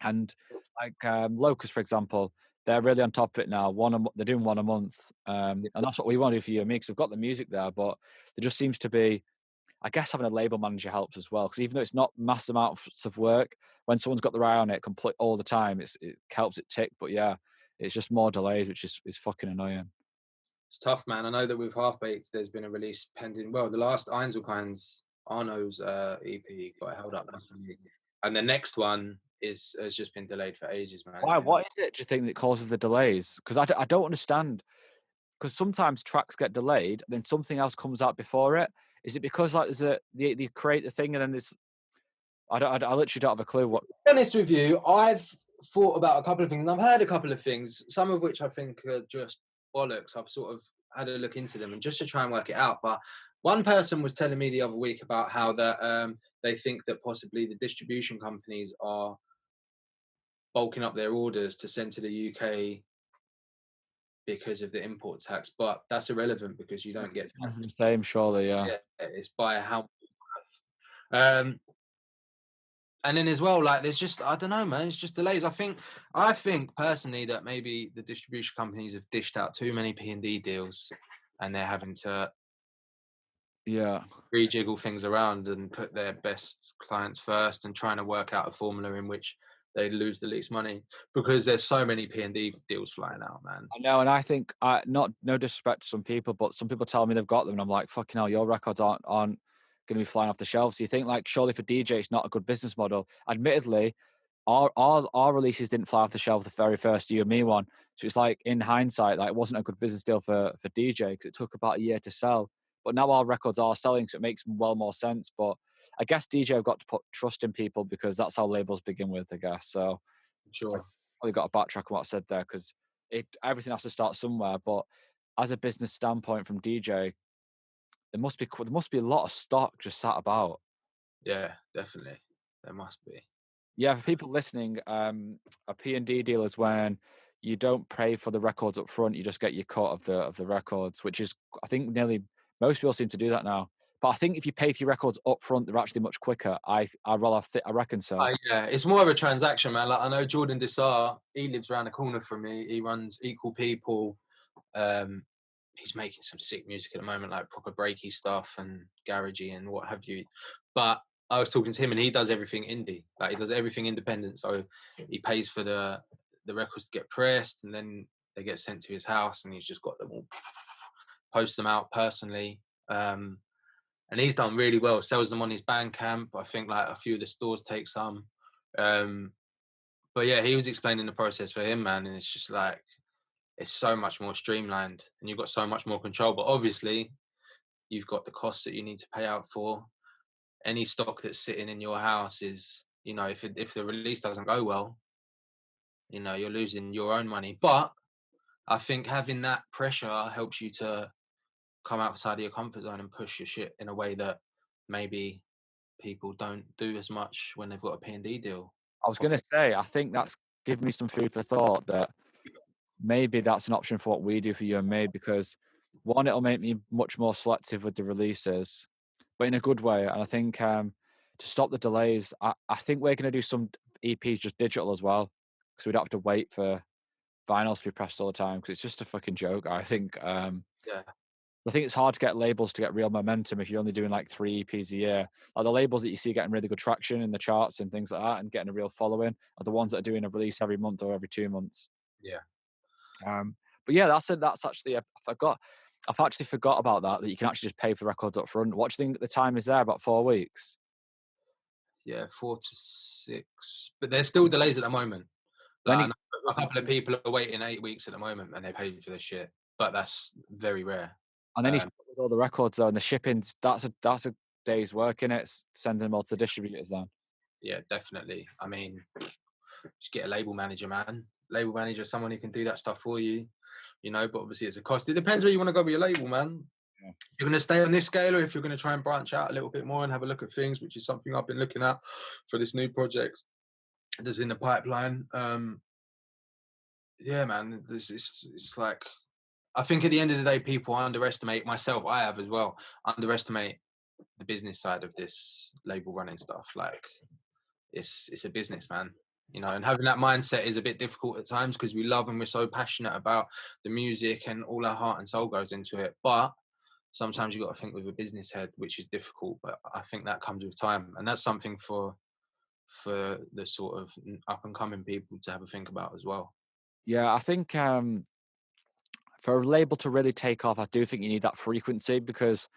And like Locust, for example, they're really on top of it now. They're doing one a month, and that's what we want to do for you and me because we've got the music there. But there just seems to be, I guess, having a label manager helps as well because even though it's not mass amounts of work, when someone's got their eye on it complete all the time, it helps it tick. But yeah, it's just more delays, which is fucking annoying. it's tough, man. I know that with Half Baked, there's been a release pending. Well, the last Einzelkind's Arno's EP got held up massively, and the next one has just been delayed for ages, man. It's Why? been What is it? Do you think that causes the delays? Because I don't understand. Because sometimes tracks get delayed, and then something else comes out before it. Is it because like they create the thing and then there's I literally don't have a clue what. to be honest with you, I've thought about a couple of things. And I've heard a couple of things, some of which I think are just bollocks. I've sort of had a look into them and just to try and work it out. But one person was telling me the other week about how that they think that possibly the distribution companies are bulking up their orders to send to the UK because of the import tax. But that's irrelevant because you don't get It's the same, surely, yeah. it's by how. Um, and then as well, like there's just I don't know, man. It's just delays. I think personally that maybe the distribution companies have dished out too many P&D deals, and they're having to Yeah. rejiggle things around and put their best clients first, and trying to work out a formula in which they lose the least money because there's so many P&D deals flying out, man. I know, and I think not no disrespect to some people, but some people tell me they've got them, and I'm like, fucking hell, your records aren't going to be flying off the shelves. So you think like surely for DJ it's not a good business model. Admittedly, our releases didn't fly off the shelf the very first You and Me one, so it's like in hindsight, like it wasn't a good business deal for DJ because it took about a year to sell. But now our records are selling, so it makes well more sense. But I guess DJ have got to put trust in people because that's how labels begin with, I guess. So I Sure. probably got to backtrack on what I said there because everything has to start somewhere. But as a business standpoint from DJ, there must be a lot of stock just sat about. Yeah, definitely. There must be. Yeah, for people listening, a P&D deal is when you don't pay for the records up front; you just get your cut of the records, which is I think nearly most people seem to do that now. But I think if you pay for your records up front, they're actually much quicker. I reckon so. Yeah, it's more of a transaction, man. Like I know Jordan Dessar, he lives around the corner from me. He runs Equal People. He's making some sick music at the moment, like proper breaky stuff and garagey and what have you. But I was talking to him, and he does everything indie. Like he does everything independent. So he pays for the records to get pressed, and then they get sent to his house, and he's just got them all, posts them out personally. And he's done really well. Sells them on his Bandcamp. I think like a few of the stores take some. Um, but yeah, he was explaining the process for him, man, and it's just like it's so much more streamlined, and you've got so much more control. But obviously, you've got the costs that you need to pay out for. Any stock that's sitting in your house is, you know, if the release doesn't go well, you know, you're losing your own money. But I think having that pressure helps you to come outside of your comfort zone and push your shit in a way that maybe people don't do as much when they've got a P&D deal. I was going to say, I think that's given me some food for thought that maybe that's an option for what we do for you and me, because one, it'll make me much more selective with the releases, but in a good way. And I think to stop the delays, I think we're going to do some EPs just digital as well, because we don't have to wait for vinyls to be pressed all the time, because it's just a fucking joke. Yeah, I think it's hard to get labels to get real momentum if you're only doing like 3 EPs a year. Like the labels that you see getting really good traction in the charts and things like that and getting a real following are the ones that are doing a release every month or every 2 months. yeah, But yeah, that's actually I've actually forgot about that you can actually just pay for the records up front. What do you think the time is there? About 4 weeks? yeah, 4 to 6. But there's still delays at the moment. When Like, I you, know a couple of people are waiting 8 weeks at the moment, and they pay for their shit, but that's very rare. and then you Um, start with all the records though, and the shipping's that's a day's work in it. Sending them all to the distributors then. yeah, definitely. I mean, just get a label manager, man. Label manager, someone who can do that stuff for you, you know. But obviously, it's a cost. It depends where you want to go with your label, man. Yeah. You're going to stay on this scale, or if you're going to try and branch out a little bit more and have a look at things, which is something I've been looking at for this new project that's in the pipeline. Yeah, man, it's like I think at the end of the day, people underestimate myself. I have as well underestimate the business side of this label running stuff. Like it's a business, man. You know, and having that mindset is a bit difficult at times because we love and we're so passionate about the music and all our heart and soul goes into it. But sometimes you got to think with a business head, which is difficult. But I think that comes with time, and that's something for the sort of up and coming people to have a think about as well. Yeah, I think for a label to really take off, I do think you need that frequency, because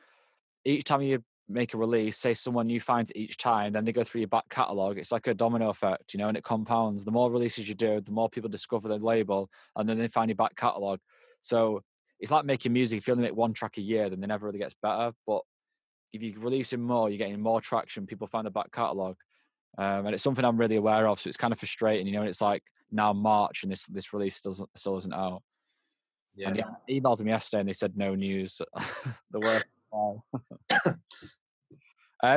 each time you make a release, say someone new finds it each time, then they go through your back catalogue. It's like a domino effect, you know, and it compounds. The more releases you do, the more people discover the label, and then they find your back catalogue. So it's like making music. If you only make one track a year, then it never really gets better. But if you're releasing more, you're getting more traction. People find the back catalogue, and it's something I'm really aware of. So it's kind of frustrating, you know. And it's like now March, and this release still isn't out. And Yeah. yeah, I emailed them yesterday, and they said no news. The worst.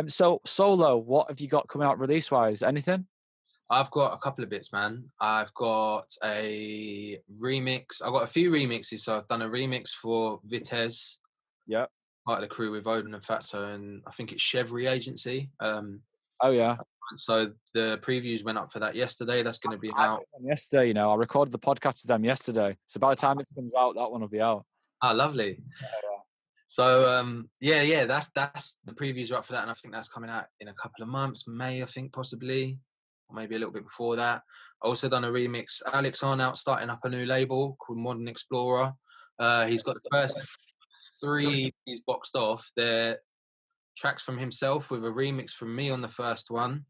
So solo, what have you got coming out release wise? Anything? I've got a couple of bits, man. I've got a remix. I've got a few remixes. So I've done a remix for Vitez, Yeah. part of the crew with Odin and Fatso, and I think it's Chevry Agency. Oh yeah. So the previews went up for that yesterday. That's going to be I out. met them yesterday. You know, I recorded the podcast with them yesterday. So by the time it comes out, that one will be out. Ah, lovely. So yeah, that's the previews are up for that, and I think that's coming out in a couple of months, May, I think possibly, or maybe a little bit before that. I also done a remix. Alex Arnout starting up a new label called Modern Explorer. He's got the first 3 he's boxed off. They're tracks from himself with a remix from me on the first one,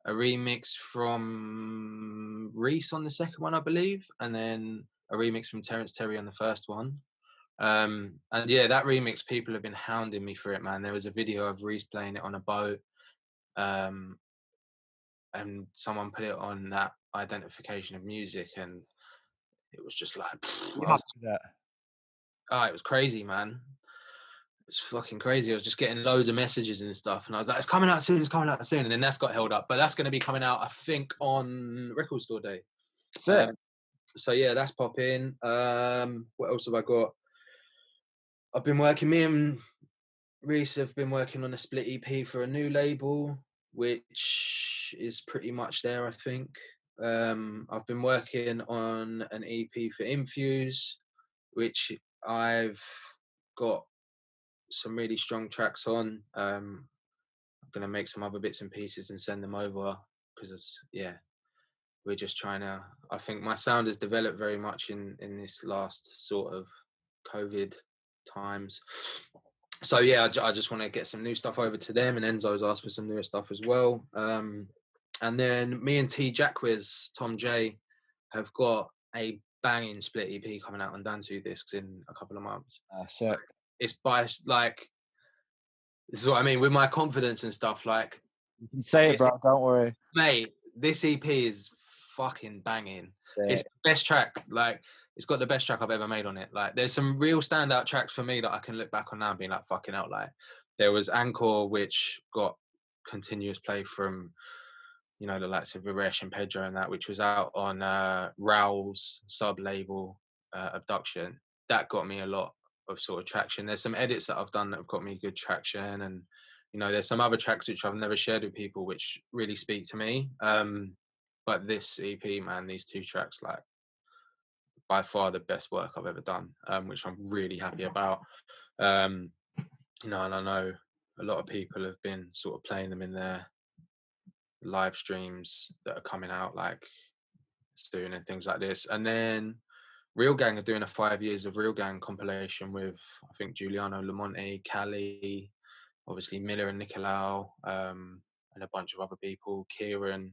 a remix from Reese on the second one, I believe, and then a remix from Terence Terry on the first one. And yeah, that remix, people have been hounding me for it, man. There was a video of Reese playing it on a boat, um, and someone put it on that identification of music, and it was just like, You happy with that? it was crazy, man. It's fucking crazy. I was just getting loads of messages and stuff, and I was like, "It's coming out soon. It's coming out soon." And then that's got held up, but that's going to be coming out, I think, on Record Store Day. Sick. So yeah, that's popping. What else have I got? I've been working. Me and Reese have been working on a split EP for a new label, which is pretty much there, I think. I've been working on an EP for Infuse. which I've got some really strong tracks on. I'm gonna make some other bits and pieces and send them over because yeah, we're just trying to. I think my sound has developed very much in this last sort of COVID times. So yeah, I just want to get some new stuff over to them, and Enzo's asked for some newer stuff as well. And then me and T Jackwiz, Tom J, have got a banging split EP coming out on Dan2 discs in a couple of months. Sick. It's by like this is what I mean with my confidence and stuff. Like, You can say it, bro. Don't worry. mate, this EP is fucking banging. It's Sick. the best track. Like, it's got the best track I've ever made on it. Like, there's some real standout tracks for me that I can look back on now and be like, fucking out. Like, there was Anchor, which got continuous play from, you know, the likes of Viresh and Pedro and that, which was out on Raul's sub-label Abduction. That got me a lot of sort of traction. There's some edits that I've done that have got me good traction, and you know, there's some other tracks which I've never shared with people which really speak to me. But this EP, man, these two tracks, like by far the best work I've ever done, which I'm really happy about. You know, and I know a lot of people have been sort of playing them in their live streams that are coming out like soon and things like this. And then Real Gang are doing a 5 years of Real Gang compilation with I think Giuliano Lamonte, Cali, obviously Miller and Nicolau, and a bunch of other people, Kieran.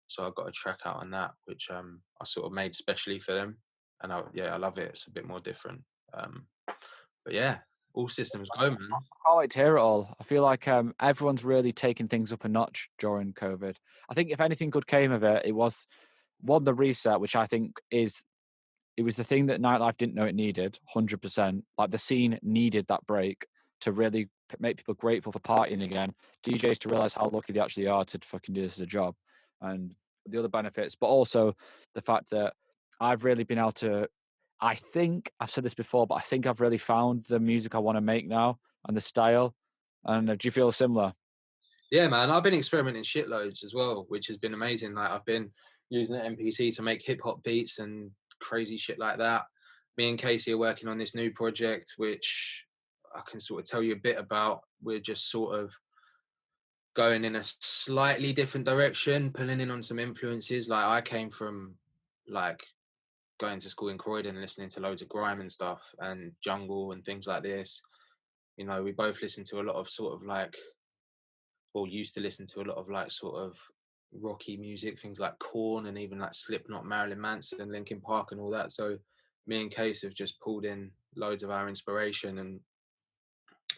So I got a track out on that, which I sort of made specially for them, and I love it. It's a bit more different, but yeah, all systems go, man. I can't wait to hear it all. I feel like everyone's really taking things up a notch during COVID. I think if anything good came of it, it was one, the reset, which I think it was the thing that nightlife didn't know it needed, 100%. Like the scene needed that break to really make people grateful for partying again. DJs to realize how lucky they actually are to fucking do this as a job, and the other benefits, but also the fact that I've really been able to. I think I've said this before, but I think I've really found the music I want to make now and the style. And do you feel similar? Yeah, man, I've been experimenting shitloads as well, which has been amazing. Like I've been using the MPC to make hip hop beats and crazy shit like that. Me and Casey are working on this new project, which I can sort of tell you a bit about. We're just sort of going in a slightly different direction, pulling in on some influences. Like I came from like going to school in Croydon and listening to loads of grime and stuff and jungle and things like this. You know, we both listen to a lot of sort of like or used to listen to a lot of like sort of rocky music, things like Korn and even like Slipknot, Marilyn Manson, Linkin Park, and all that. So me and Case have just pulled in loads of our inspiration, and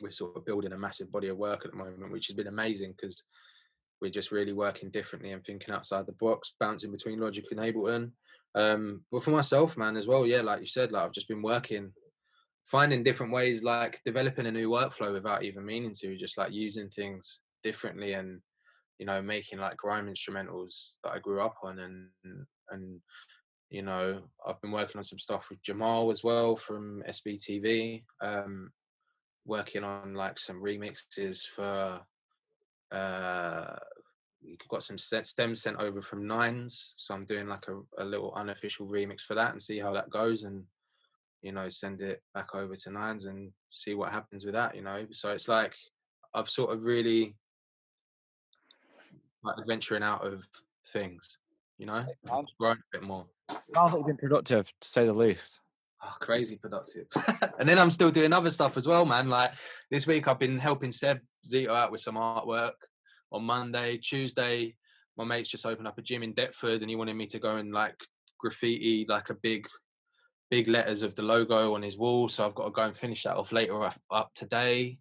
we're sort of building a massive body of work at the moment, which has been amazing because we're just really working differently and thinking outside the box, bouncing between Logic and Ableton. But for myself, man, as well, yeah, like you said, like I've just been working, finding different ways, like developing a new workflow without even meaning to, just like using things differently and you know, making like grime instrumentals that I grew up on, and you know, I've been working on some stuff with Jamal as well from SBTV, working on like some remixes for we got some stems sent over from Nines, so I'm doing like a little unofficial remix for that and see how that goes, and you know, send it back over to Nines and see what happens with that, you know. So it's like I've sort of really like venturing out of things, you know, Sick, and man. growing a bit more. Sounds like you've been productive, to say the least. Oh, crazy productive. And then I'm still doing other stuff as well, man. Like this week, I've been helping Seb Zito out with some artwork. On Monday, Tuesday, my mate's just opened up a gym in Deptford, and he wanted me to go and like graffiti like a big letters of the logo on his wall. So I've got to go and finish that off later up today.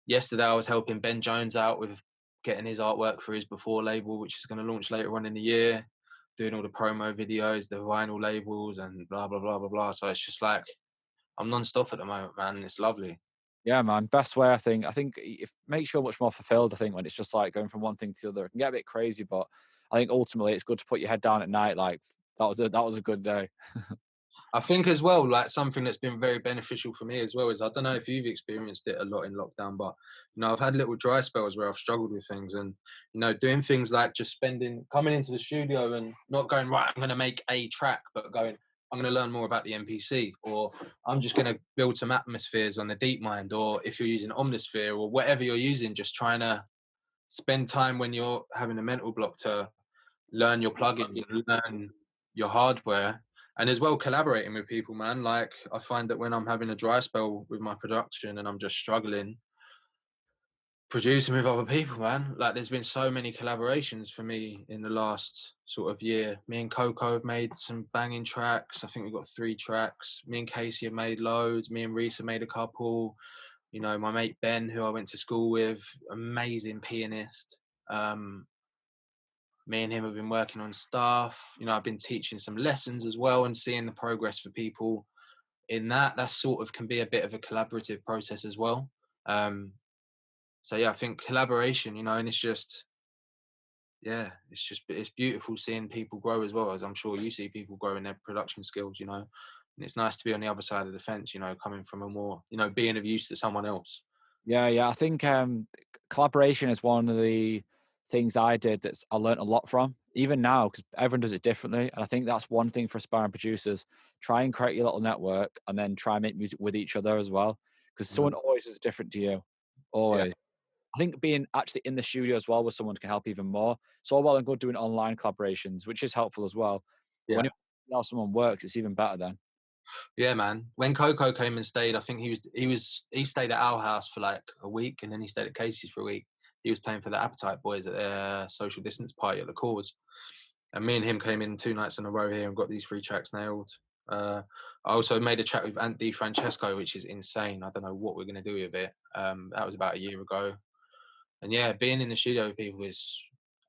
Yesterday, I was helping Ben Jones out with getting his artwork for his Before label, which is going to launch later on in the year, doing all the promo videos, the vinyl labels, and blah, blah, blah, blah, blah. So it's just like, I'm non-stop at the moment, man. And it's lovely. Yeah, man. Best way, I think. I think it makes you feel much more fulfilled. I think when it's just like going from one thing to the other, it can get a bit crazy, but I think ultimately it's good to put your head down at night. Like that was a good day. I think as well, like something that's been very beneficial for me as well is I don't know if you've experienced it a lot in lockdown, but you know, I've had little dry spells where I've struggled with things, and you know, doing things like just coming into the studio and not going right, I'm going to make a track, but going, I'm going to learn more about the MPC, or I'm just going to build some atmospheres on the DeepMind, or if you're using Omnisphere or whatever you're using, just trying to spend time when you're having a mental block to learn your plugins and learn your hardware. And as well, collaborating with people, man. Like, I find that when I'm having a dry spell with my production and I'm just struggling, producing with other people, man. Like, there's been so many collaborations for me in the last sort of year. Me and Coco have made some banging tracks. I think we've got 3 tracks. Me and Casey have made loads. Me and Reese have made a couple. You know, my mate Ben, who I went to school with, amazing pianist. Me and him have been working on stuff. You know, I've been teaching some lessons as well and seeing the progress for people in that. That sort of can be a bit of a collaborative process as well. So yeah, I think collaboration, you know, and it's just, yeah, it's beautiful seeing people grow as well, as I'm sure you see people grow in their production skills, you know. And it's nice to be on the other side of the fence, you know, coming from a more, you know, being of use to someone else. Yeah. I think collaboration is one of the things I did that's I learned a lot from. Even now, because everyone does it differently, and I think that's one thing for aspiring producers: try and create your little network, and then try and make music with each other as well. Because Mhm. someone always is different to you, Yeah, always. I think being actually in the studio as well with someone can help even more. It's all well and good doing online collaborations, which is helpful as well. But when yeah. you know someone works, it's even better then. Yeah, man. When Coco came and stayed, I think he stayed at our house for like a week, and then he stayed at Casey's for a week. He was playing for the Appetite Boys at their social distance party at the Cause, and me and him came in 2 nights in a row here and got these 3 tracks nailed. I also made a track with Ant Di Francesco, which is insane. I don't know what we're gonna do with it. That was about a year ago, and yeah, being in the studio with people is,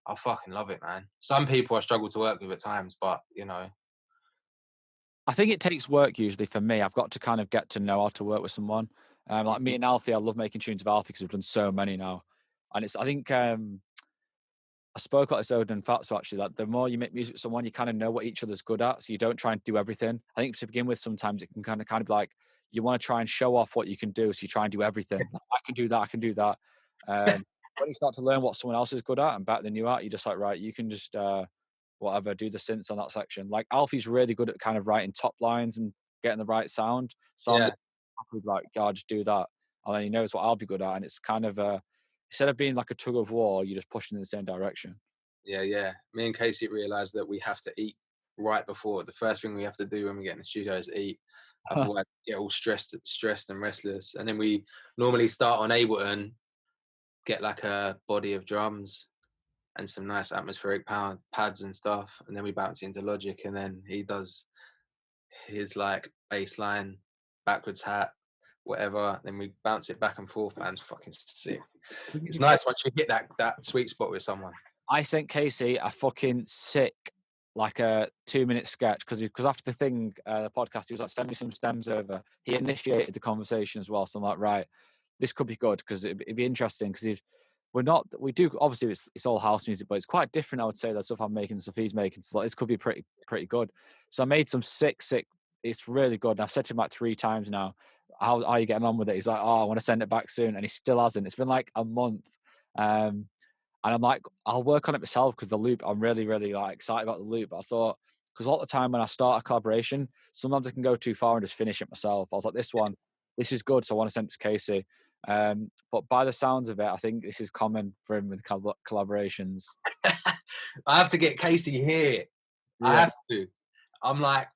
I fucking love it, man. Some people I struggle to work with at times, but you know, I think it takes work usually for me. I've got to kind of get to know how to work with someone. Like me and Alfie, I love making tunes with Alfie because we've done so many now. And it's, I think, I spoke about this Odin and Fatso actually, that the more you make music with someone, you kind of know what each other's good at. So you don't try and do everything. I think to begin with, sometimes it can kind of like, you want to try and show off what you can do. So you try and do everything. Like, I can do that. I can do that. When you start to learn what someone else is good at and better than you at, you're just like, right, you can just, whatever, do the synths on that section. Like Alfie's really good at kind of writing top lines and getting the right sound. So I'm yeah, just like, God, just do that. And then he knows what I'll be good at. And it's kind of instead of being like a tug of war, you're just pushing in the same direction. yeah, yeah. Me and Casey realized that we have to eat right before. The first thing we have to do when we get in the studio is eat. Otherwise, we get all stressed and restless. And then we normally start on Ableton, get like a body of drums and some nice atmospheric pads and stuff, and then we bounce into Logic, and then he does his like bass line, backwards hat, whatever. Then we bounce it back and forth, man. It's fucking sick. It's nice once you hit that sweet spot with someone. I sent Casey a fucking sick, like a 2-minute sketch because after the thing, the podcast, he was like, send me some stems over. He initiated the conversation as well. So I'm like, right, this could be good because it'd be interesting because we do obviously it's all house music, but it's quite different. I would say that stuff I'm making, stuff he's making. So like, this could be pretty good. So I made some sick. It's really good. And I've said to him like 3 times now, how are you getting on with it? He's like, oh, I want to send it back soon, and he still hasn't. It's been like a month. And I'm like, I'll work on it myself because the loop, I'm really, really like excited about the loop. But I thought, because all the time when I start a collaboration, sometimes I can go too far and just finish it myself. I was like, this is good. So I want to send it to Casey. But by the sounds of it, I think this is common for him with collaborations. I have to get Casey here. I Yeah. have to. I'm like,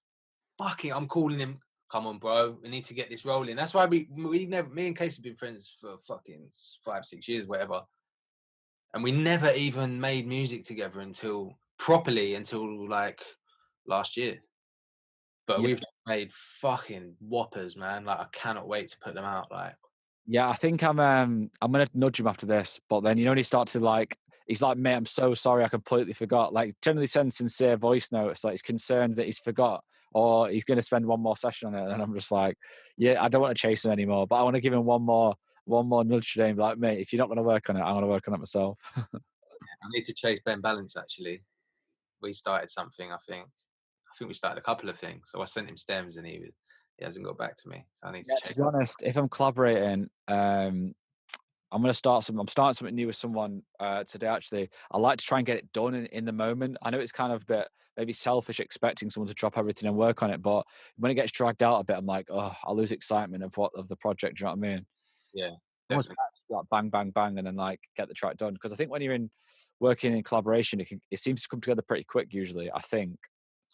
fucking, I'm calling him. Come on, bro. We need to get this rolling. That's why we never. Me and Casey have been friends for fucking 5, 6 years, whatever. And we never even made music together until properly until like last year. But Yeah. we've made fucking whoppers, man. Like, I cannot wait to put them out. Like, Yeah, I think I'm gonna nudge him after this, but then when he starts to like, he's like, mate, I'm so sorry, I completely forgot. Like, generally sends sincere voice notes, like he's concerned that he's forgot or he's gonna spend one more session on it. And I'm just like, yeah, I don't want to chase him anymore, but I want to give him one more nudge today and be like, mate, if you're not gonna work on it, I want to work on it myself. I need to chase Ben Balance actually. We started something, I think. I think we started a couple of things. So I sent him stems and he hasn't got back to me. So I need to Yeah, to chase be honest, if I'm collaborating, I'm starting something new with someone today. Actually, I like to try and get it done in the moment. I know it's kind of a bit maybe selfish expecting someone to drop everything and work on it, but when it gets dragged out a bit, I'm like, oh, I lose excitement of the project. Do you know what I mean? Yeah, Almost definitely. better to, like bang, bang, bang, and then like get the track done. Because I think when you're working in collaboration, it seems to come together pretty quick usually. I think.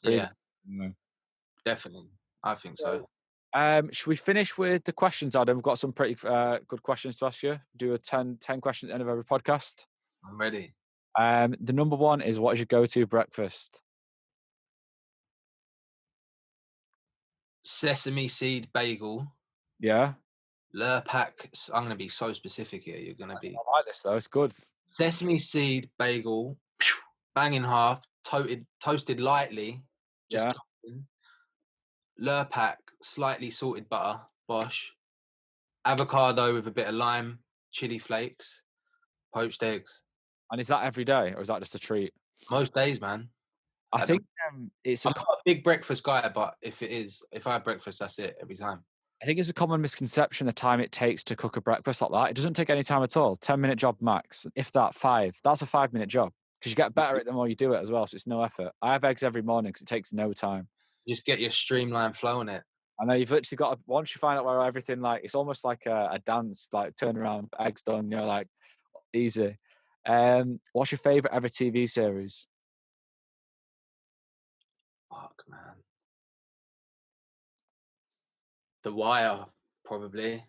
Pretty. Yeah, definitely. I think so. So, should we finish with the questions, Adam? We've got some pretty good questions to ask you. Do a 10 questions at the end of every podcast. I'm ready. The number one is, what is your go-to breakfast? Sesame seed bagel, Yeah, Lurpak. I'm going to be so specific here. You're going to be I like this though. It's good. sesame seed bagel, bang in half, toasted lightly, just Yeah, golden. Lurpak, slightly salted butter, bosh. Avocado with a bit of lime, chili flakes, poached eggs. and is that every day or is that just a treat? Most days, man. I At the think it's a I'm not a big breakfast guy, but if I have breakfast, that's it every time. I think it's a common misconception the time it takes to cook a breakfast like that. It doesn't take any time at all. 10-minute job max. If that, five. That's a 5-minute job because you get better at it the more you do it as well. So it's no effort. I have eggs every morning because it takes no time. Just get your streamlined flow in it. I know you've literally got to, once you find out where everything, like it's almost like a dance, like turn around, eggs done, like easy. What's your favorite ever TV series? Fuck, man. The Wire, probably.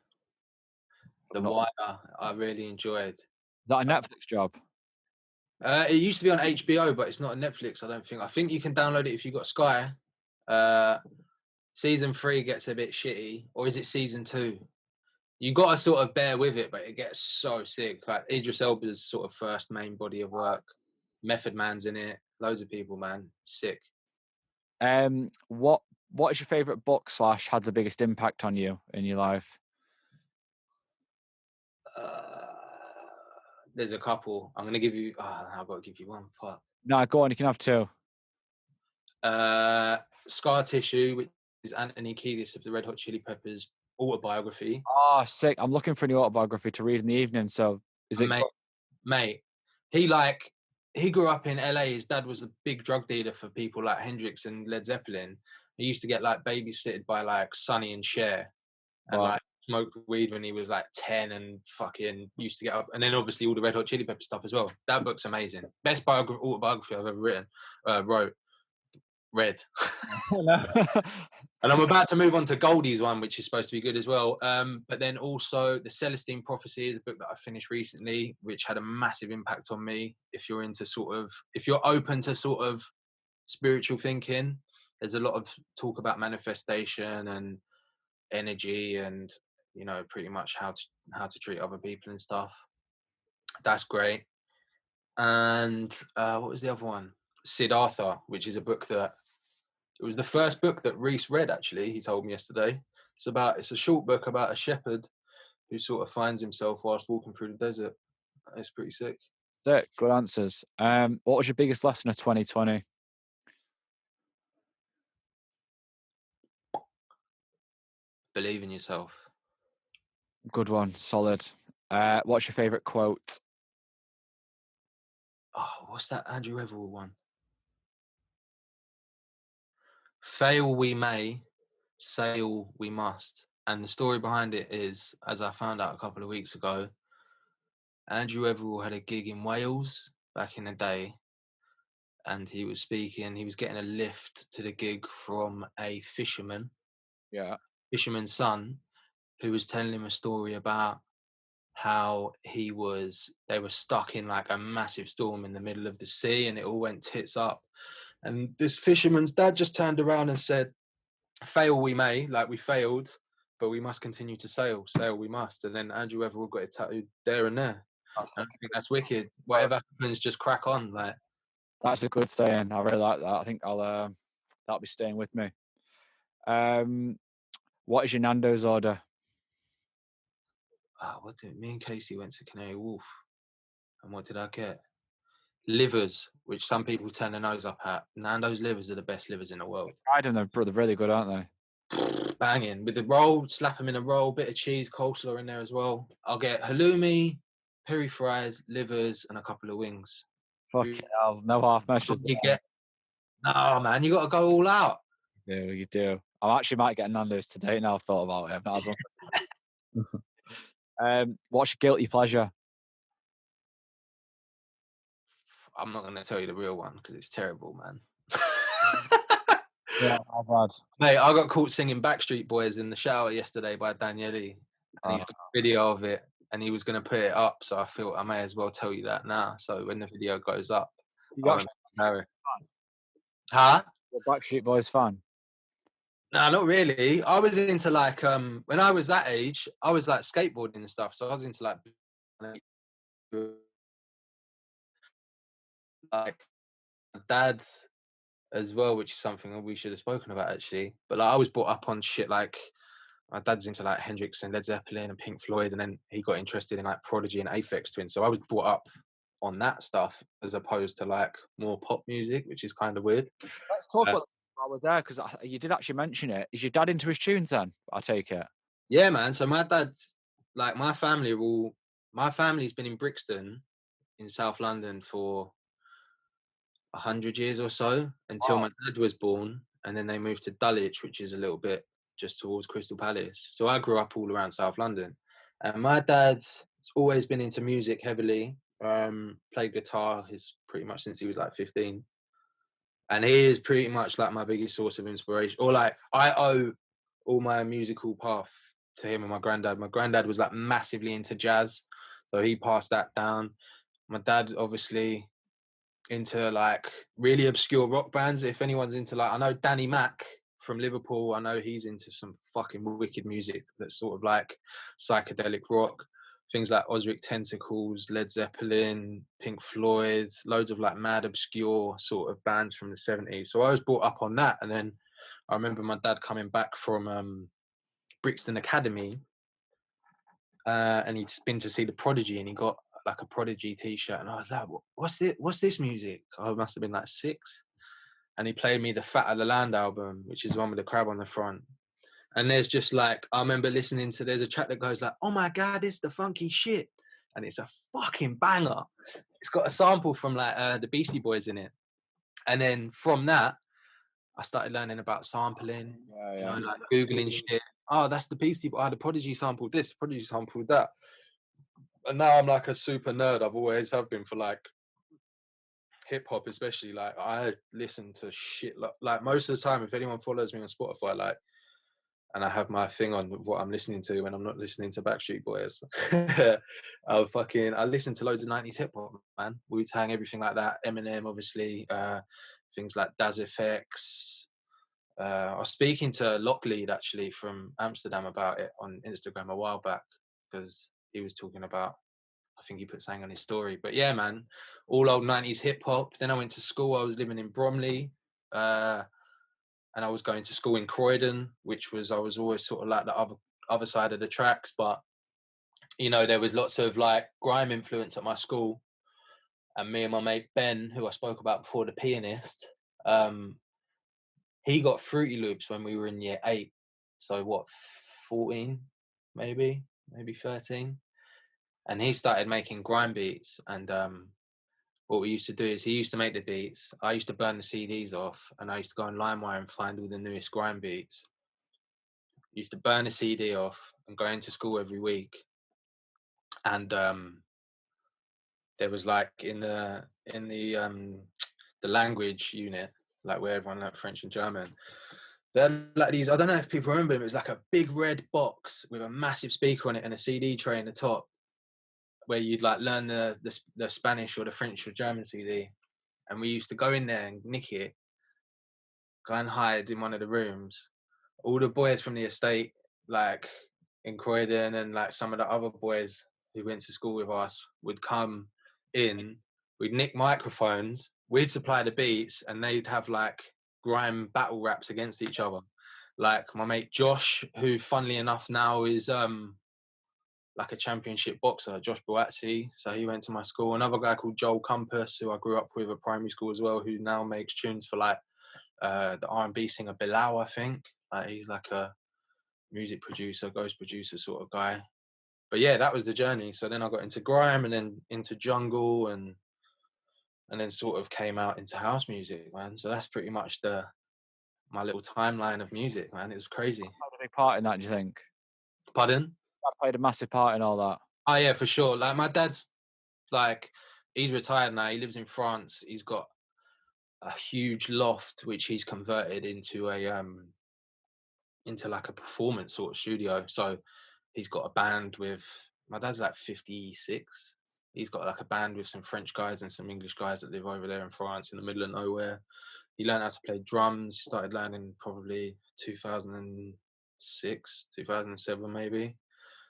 The I'm not, Wire, I really enjoyed. that a Netflix job? It used to be on HBO, but it's not on Netflix. I don't think. I think you can download it if you got Sky. Uh, season 3 gets a bit shitty, or is it season 2? You got to sort of bear with it, but it gets so sick. Like Idris Elba's sort of first main body of work. Method Man's in it. Loads of people, man. Sick. What is your favorite book / had the biggest impact on you in your life? Uh, there's a couple. I'm gonna give you. I've got to give you one. Fuck. No, go on. You can have two. Scar Tissue, which is Anthony Kiedis of the Red Hot Chili Peppers autobiography. Oh, sick! I'm looking for a new autobiography to read in the evening. So, is And it? mate, he grew up in LA. His dad was a big drug dealer for people like Hendrix and Led Zeppelin. He used to get like babysitted by like Sonny and Cher, and Wow. like smoked weed when he was like 10 and fucking used to get up. And then obviously all the Red Hot Chili Pepper stuff as well. That book's amazing. Best autobiography I've ever read. And I'm about to move on to Goldie's one, which is supposed to be good as well. But then also The Celestine Prophecy is a book that I finished recently, which had a massive impact on me. If you're open to sort of spiritual thinking, there's a lot of talk about manifestation and energy and, pretty much how to treat other people and stuff. That's great. And what was the other one? Siddhartha, which is a book that it was the first book that Reese read, actually, he told me yesterday. It's a short book about a shepherd who sort of finds himself whilst walking through the desert. It's pretty sick. Sick. Good answers. What was your biggest lesson of 2020? Believe in yourself. Good one. Solid. What's your favorite quote? Oh, what's that Andrew Everall one? Fail we may, sail we must. And the story behind it is, as I found out a couple of weeks ago, Andrew Everall had a gig in Wales back in the day, and he was getting a lift to the gig from a Yeah. fisherman's son, who was telling him a story about how they were stuck in like a massive storm in the middle of the sea and it all went tits up. And this fisherman's dad just turned around and said, fail we may, like we failed, but we must continue to sail we must. And then Andrew Everall got it tattooed there and there. And I think that's wicked. Whatever happens, just crack on. Like, That's a good saying. I really like that. I think that'll be staying with me. What is your Nando's order? me and Casey went to Canary Wharf, and what did I get? Livers, which some people turn their nose up at. Nando's livers are the best livers in the world. I don't know, bro. They're really good, aren't they? banging with the roll. Slap them in a roll, bit of cheese, coleslaw in there as well. I'll get halloumi, peri fries, livers, and a couple of wings. Fucking hell, no half measures. You get no man, you got to go all out. You do. I actually might get a Nando's today. Now I've thought about it. I've not had one. What's your guilty pleasure? I'm not gonna tell you the real one because it's terrible, man. Yeah, I've had. Mate, I got caught singing Backstreet Boys in the shower yesterday by Daniele, and he's got a video of it, and he was going to put it up, so I feel I may as well tell you that now. So when the video goes up, You I got won't be embarrassed. Huh? a Backstreet Boys fan? No, not really. I was into like when I was that age, I was like skateboarding and stuff, so I was into like dad's as well, which is something that we should have spoken about actually. But like, I was brought up on shit like my dad's into like Hendrix and Led Zeppelin and Pink Floyd, and then he got interested in like Prodigy and Aphex Twin. So I was brought up on that stuff as opposed to like more pop music, which is kind of weird. Let's talk about while we're there, because you did actually mention it. Is your dad into his tunes then? I take it. Yeah, man. So my dad, like my family's been in Brixton in South London for 100 years or so until Wow. my dad was born, and then they moved to Dulwich, which is a little bit just towards Crystal Palace. So I grew up all around South London, and my dad's always been into music heavily. Played guitar his pretty much since he was like 15, and he is pretty much like my biggest source of inspiration. Or like I owe all my musical path to him and my granddad. My granddad was like massively into jazz, so he passed that down. My dad obviously into like really obscure rock bands. If anyone's into like, I know Danny Mac from Liverpool, I know he's into some fucking wicked music that's sort of like psychedelic rock. Things like Ozric Tentacles, Led Zeppelin, Pink Floyd, loads of like mad obscure sort of bands from the 70s. So I was brought up on that. And then I remember my dad coming back from Brixton Academy, and he'd been to see the Prodigy, and he got like a Prodigy t-shirt, and I was like, what's this music? I must have been like 6. And he played me the Fat of the Land album, which is the one with the crab on the front. And there's just like, I remember listening to, there's a track that goes like, oh my God, it's the funky shit. And it's a fucking banger. It's got a sample from like the Beastie Boys in it. And then from that, I started learning about sampling, you know, like Googling shit. Oh, that's the Beastie Boys. Oh, the Prodigy sampled this, Prodigy sampled that. And now I'm like a super nerd. I've always have been for like hip hop, especially. Like I listen to shit like most of the time. If anyone follows me on Spotify, like, and I have my thing on with what I'm listening to when I'm not listening to Backstreet Boys, I listen to loads of 90s hip hop, man. Wu-Tang, everything like that. Eminem, obviously. Things like Daz FX. I was speaking to Locklead actually from Amsterdam about it on Instagram a while back because he was talking about, I think he put something on his story. But yeah, man, all old 90s hip hop. Then I went to school. I was living in Bromley, and I was going to school in Croydon, which was, I was always sort of like the other side of the tracks. But, you know, there was lots of like grime influence at my school. And me and my mate Ben, who I spoke about before, the pianist, he got Fruity Loops when we were in year 8. So what, 14, maybe 13. And he started making grime beats. And what we used to do is he used to make the beats. I used to burn the CDs off, and I used to go on LimeWire and find all the newest grime beats. Used to burn the CD off and go into school every week. And there was like in the language unit, like where everyone learned French and German. They're like these, I don't know if people remember them, it was like a big red box with a massive speaker on it and a CD tray in the top, where you'd like learn the Spanish or the French or German CD. And we used to go in there and nick it, go and hide in one of the rooms. All the boys from the estate, like in Croydon, and like some of the other boys who went to school with us would come in, we'd nick microphones, we'd supply the beats, and they'd have like grime battle raps against each other. Like my mate Josh, who funnily enough now is like a championship boxer, Josh Bushwacka. So he went to my school. Another guy called Joel Compass, who I grew up with at primary school as well, who now makes tunes for like the R&B singer Bilal, I think. He's like a music producer, ghost producer sort of guy. But yeah, that was the journey. So then I got into grime and then into jungle and then sort of came out into house music, man. So that's pretty much my little timeline of music, man. It was crazy. Had a big part in that, do you think? Pardon? That played a massive part in all that. Oh yeah, for sure. Like my dad's like he's retired now. He lives in France. He's got a huge loft which he's converted into like a performance sort of studio. So he's got a band with my dad's like 56. He's got like a band with some French guys and some English guys that live over there in France in the middle of nowhere. He learned how to play drums. He started learning probably 2006, 2007 maybe.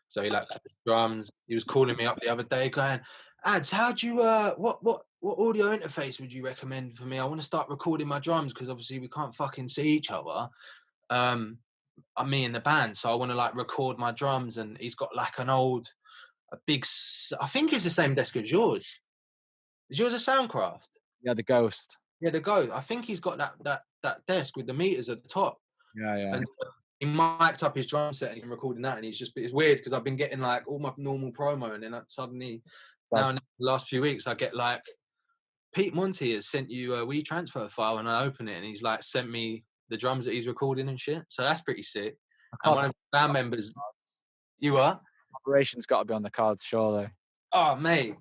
So he like played drums. He was calling me up the other day going, Ads, how do you what audio interface would you recommend for me? I want to start recording my drums because obviously we can't fucking see each other. Me in the band, so I want to like record my drums. And he's got like I think it's the same desk as yours. Is yours a Soundcraft? Yeah, the Ghost. Yeah, the Go. I think he's got that desk with the meters at the top. Yeah, yeah. And he mic'd up his drum set and he's been recording that. And it's weird because I've been getting like all my normal promo, and then suddenly now in the last few weeks I get like, Pete Monti has sent you a WeTransfer file, and I open it and he's like sent me the drums that he's recording and shit. So that's pretty sick. And one of the band members, you are? Operation's got to be on the cards, surely. Oh, mate.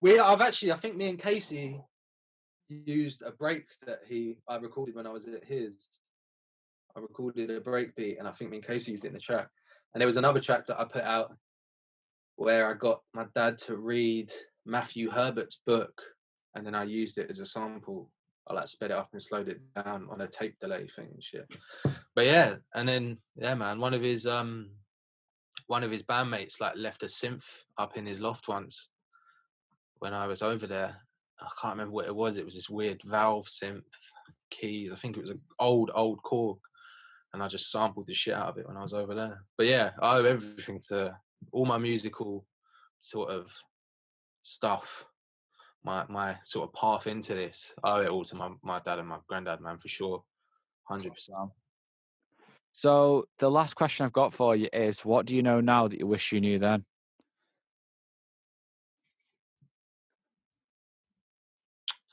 I think me and Casey used a break that I recorded when I was at his. I recorded a break beat, and I think me and Casey used it in the track. And there was another track that I put out where I got my dad to read Matthew Herbert's book, and then I used it as a sample. I like sped it up and slowed it down on a tape delay thing and shit. But yeah, and then man, one of his bandmates like left a synth up in his loft once when I was over there. I can't remember what it was. It was this weird Valve synth keys. I think it was an old Korg, and I just sampled the shit out of it when I was over there. But yeah, I owe everything to all my musical sort of stuff. My sort of path into this, I owe it all to my dad and my granddad, man, for sure. 100%. So the last question I've got for you is, what do you know now that you wish you knew then?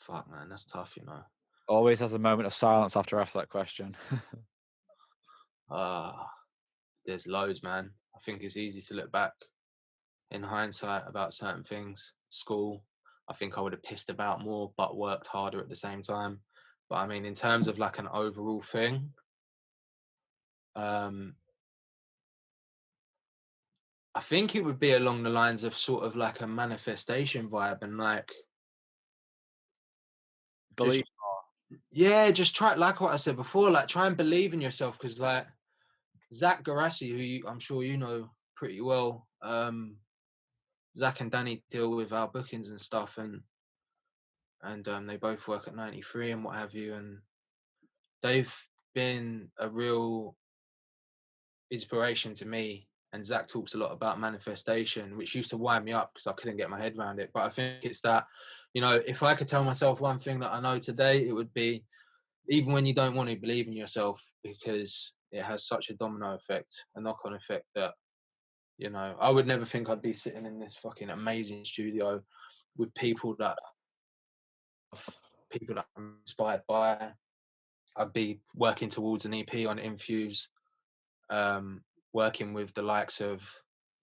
Fuck, man, that's tough, you know. Always has a moment of silence after I ask that question. There's loads, man. I think it's easy to look back in hindsight about certain things. School, I think I would have pissed about more, but worked harder at the same time. But I mean, in terms of like an overall thing, I think it would be along the lines of sort of like a manifestation vibe and like Believe. Just try, like what I said before, like try and believe in yourself, because like Zach Garassi, who I'm sure you know pretty well, Zach and Danny deal with our bookings and stuff, and they both work at 93 and what have you, and they've been a real inspiration to me. And Zach talks a lot about manifestation, which used to wind me up because I couldn't get my head around it. But I think it's that, you know, if I could tell myself one thing that I know today, it would be, even when you don't want to, believe in yourself, because it has such a domino effect, a knock-on effect that, you know, I would never think I'd be sitting in this fucking amazing studio with people that I'm inspired by. I'd be working towards an EP on Infuse, working with the likes of,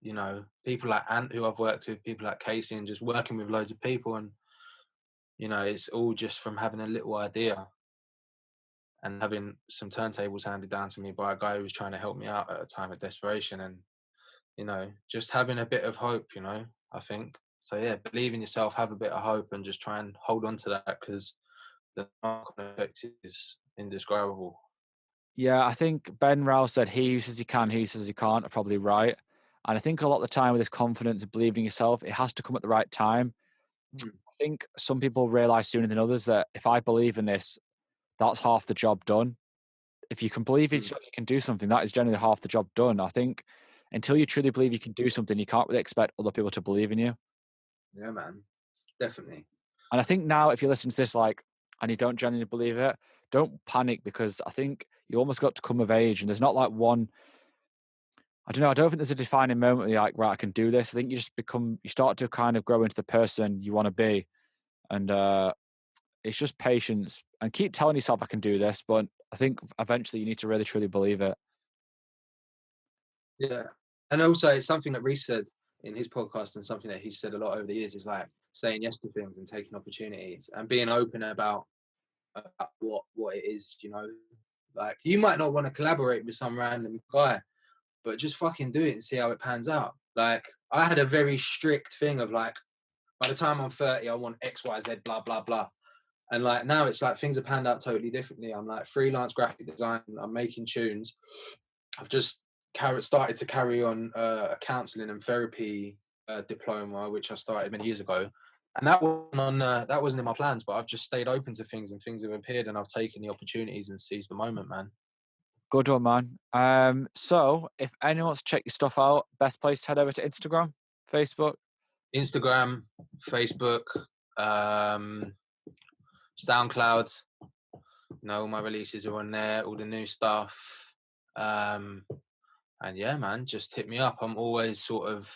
you know, people like Ant, who I've worked with, people like Casey, and just working with loads of people. And, you know, it's all just from having a little idea and having some turntables handed down to me by a guy who was trying to help me out at a time of desperation. And, you know, just having a bit of hope, you know, I think. So yeah, believe in yourself, have a bit of hope, and just try and hold on to that, because the knock-on effect is indescribable. Yeah, I think Ben Rao said, he who says he can, he who says he can't, are probably right. And I think a lot of the time with this confidence and believing in yourself, it has to come at the right time. I think some people realize sooner than others that if I believe in this, that's half the job done. If you can believe in yourself, you can do something, that is generally half the job done. I think until you truly believe you can do something, you can't really expect other people to believe in you. Yeah, man, definitely. And I think now, if you listen to this, like, and you don't genuinely believe it, don't panic, because I think you almost got to come of age, and there's not like one. I don't know. I don't think there's a defining moment where you're like, right, I can do this. I think you start to kind of grow into the person you want to be, and it's just patience and keep telling yourself I can do this. But I think eventually you need to really truly believe it. Yeah. And also it's something that Reese said in his podcast, and something that he's said a lot over the years, is like saying yes to things and taking opportunities and being open about what it is, you know. Like, you might not want to collaborate with some random guy, but just fucking do it and see how it pans out. Like, I had a very strict thing of like, by the time I'm 30, I want X, Y, Z, blah, blah, blah. And like now it's like things have panned out totally differently. I'm like freelance graphic design, I'm making tunes. I've just started to carry on a counselling and therapy diploma, which I started many years ago. And that wasn't in my plans, but I've just stayed open to things, and things have appeared, and I've taken the opportunities and seized the moment, man. Good one, man. So if anyone wants to check your stuff out, best place to head over to Instagram, Facebook. Instagram, Facebook, SoundCloud. All my releases are on there, all the new stuff. And yeah, man, just hit me up. I'm always sort of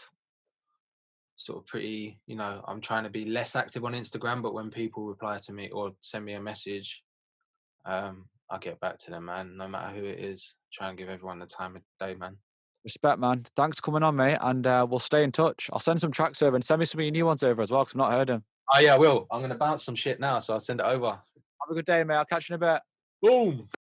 pretty, I'm trying to be less active on Instagram, but when people reply to me or send me a message, I'll get back to them, man. No matter who it is, try and give everyone the time of day, man. Respect, man. Thanks for coming on, mate, and we'll stay in touch. I'll send some tracks over, and send me some of your new ones over as well, because I've not heard them. Oh yeah, I will. I'm gonna bounce some shit now, so I'll send it over. Have a good day, mate. I'll catch you in a bit. Boom.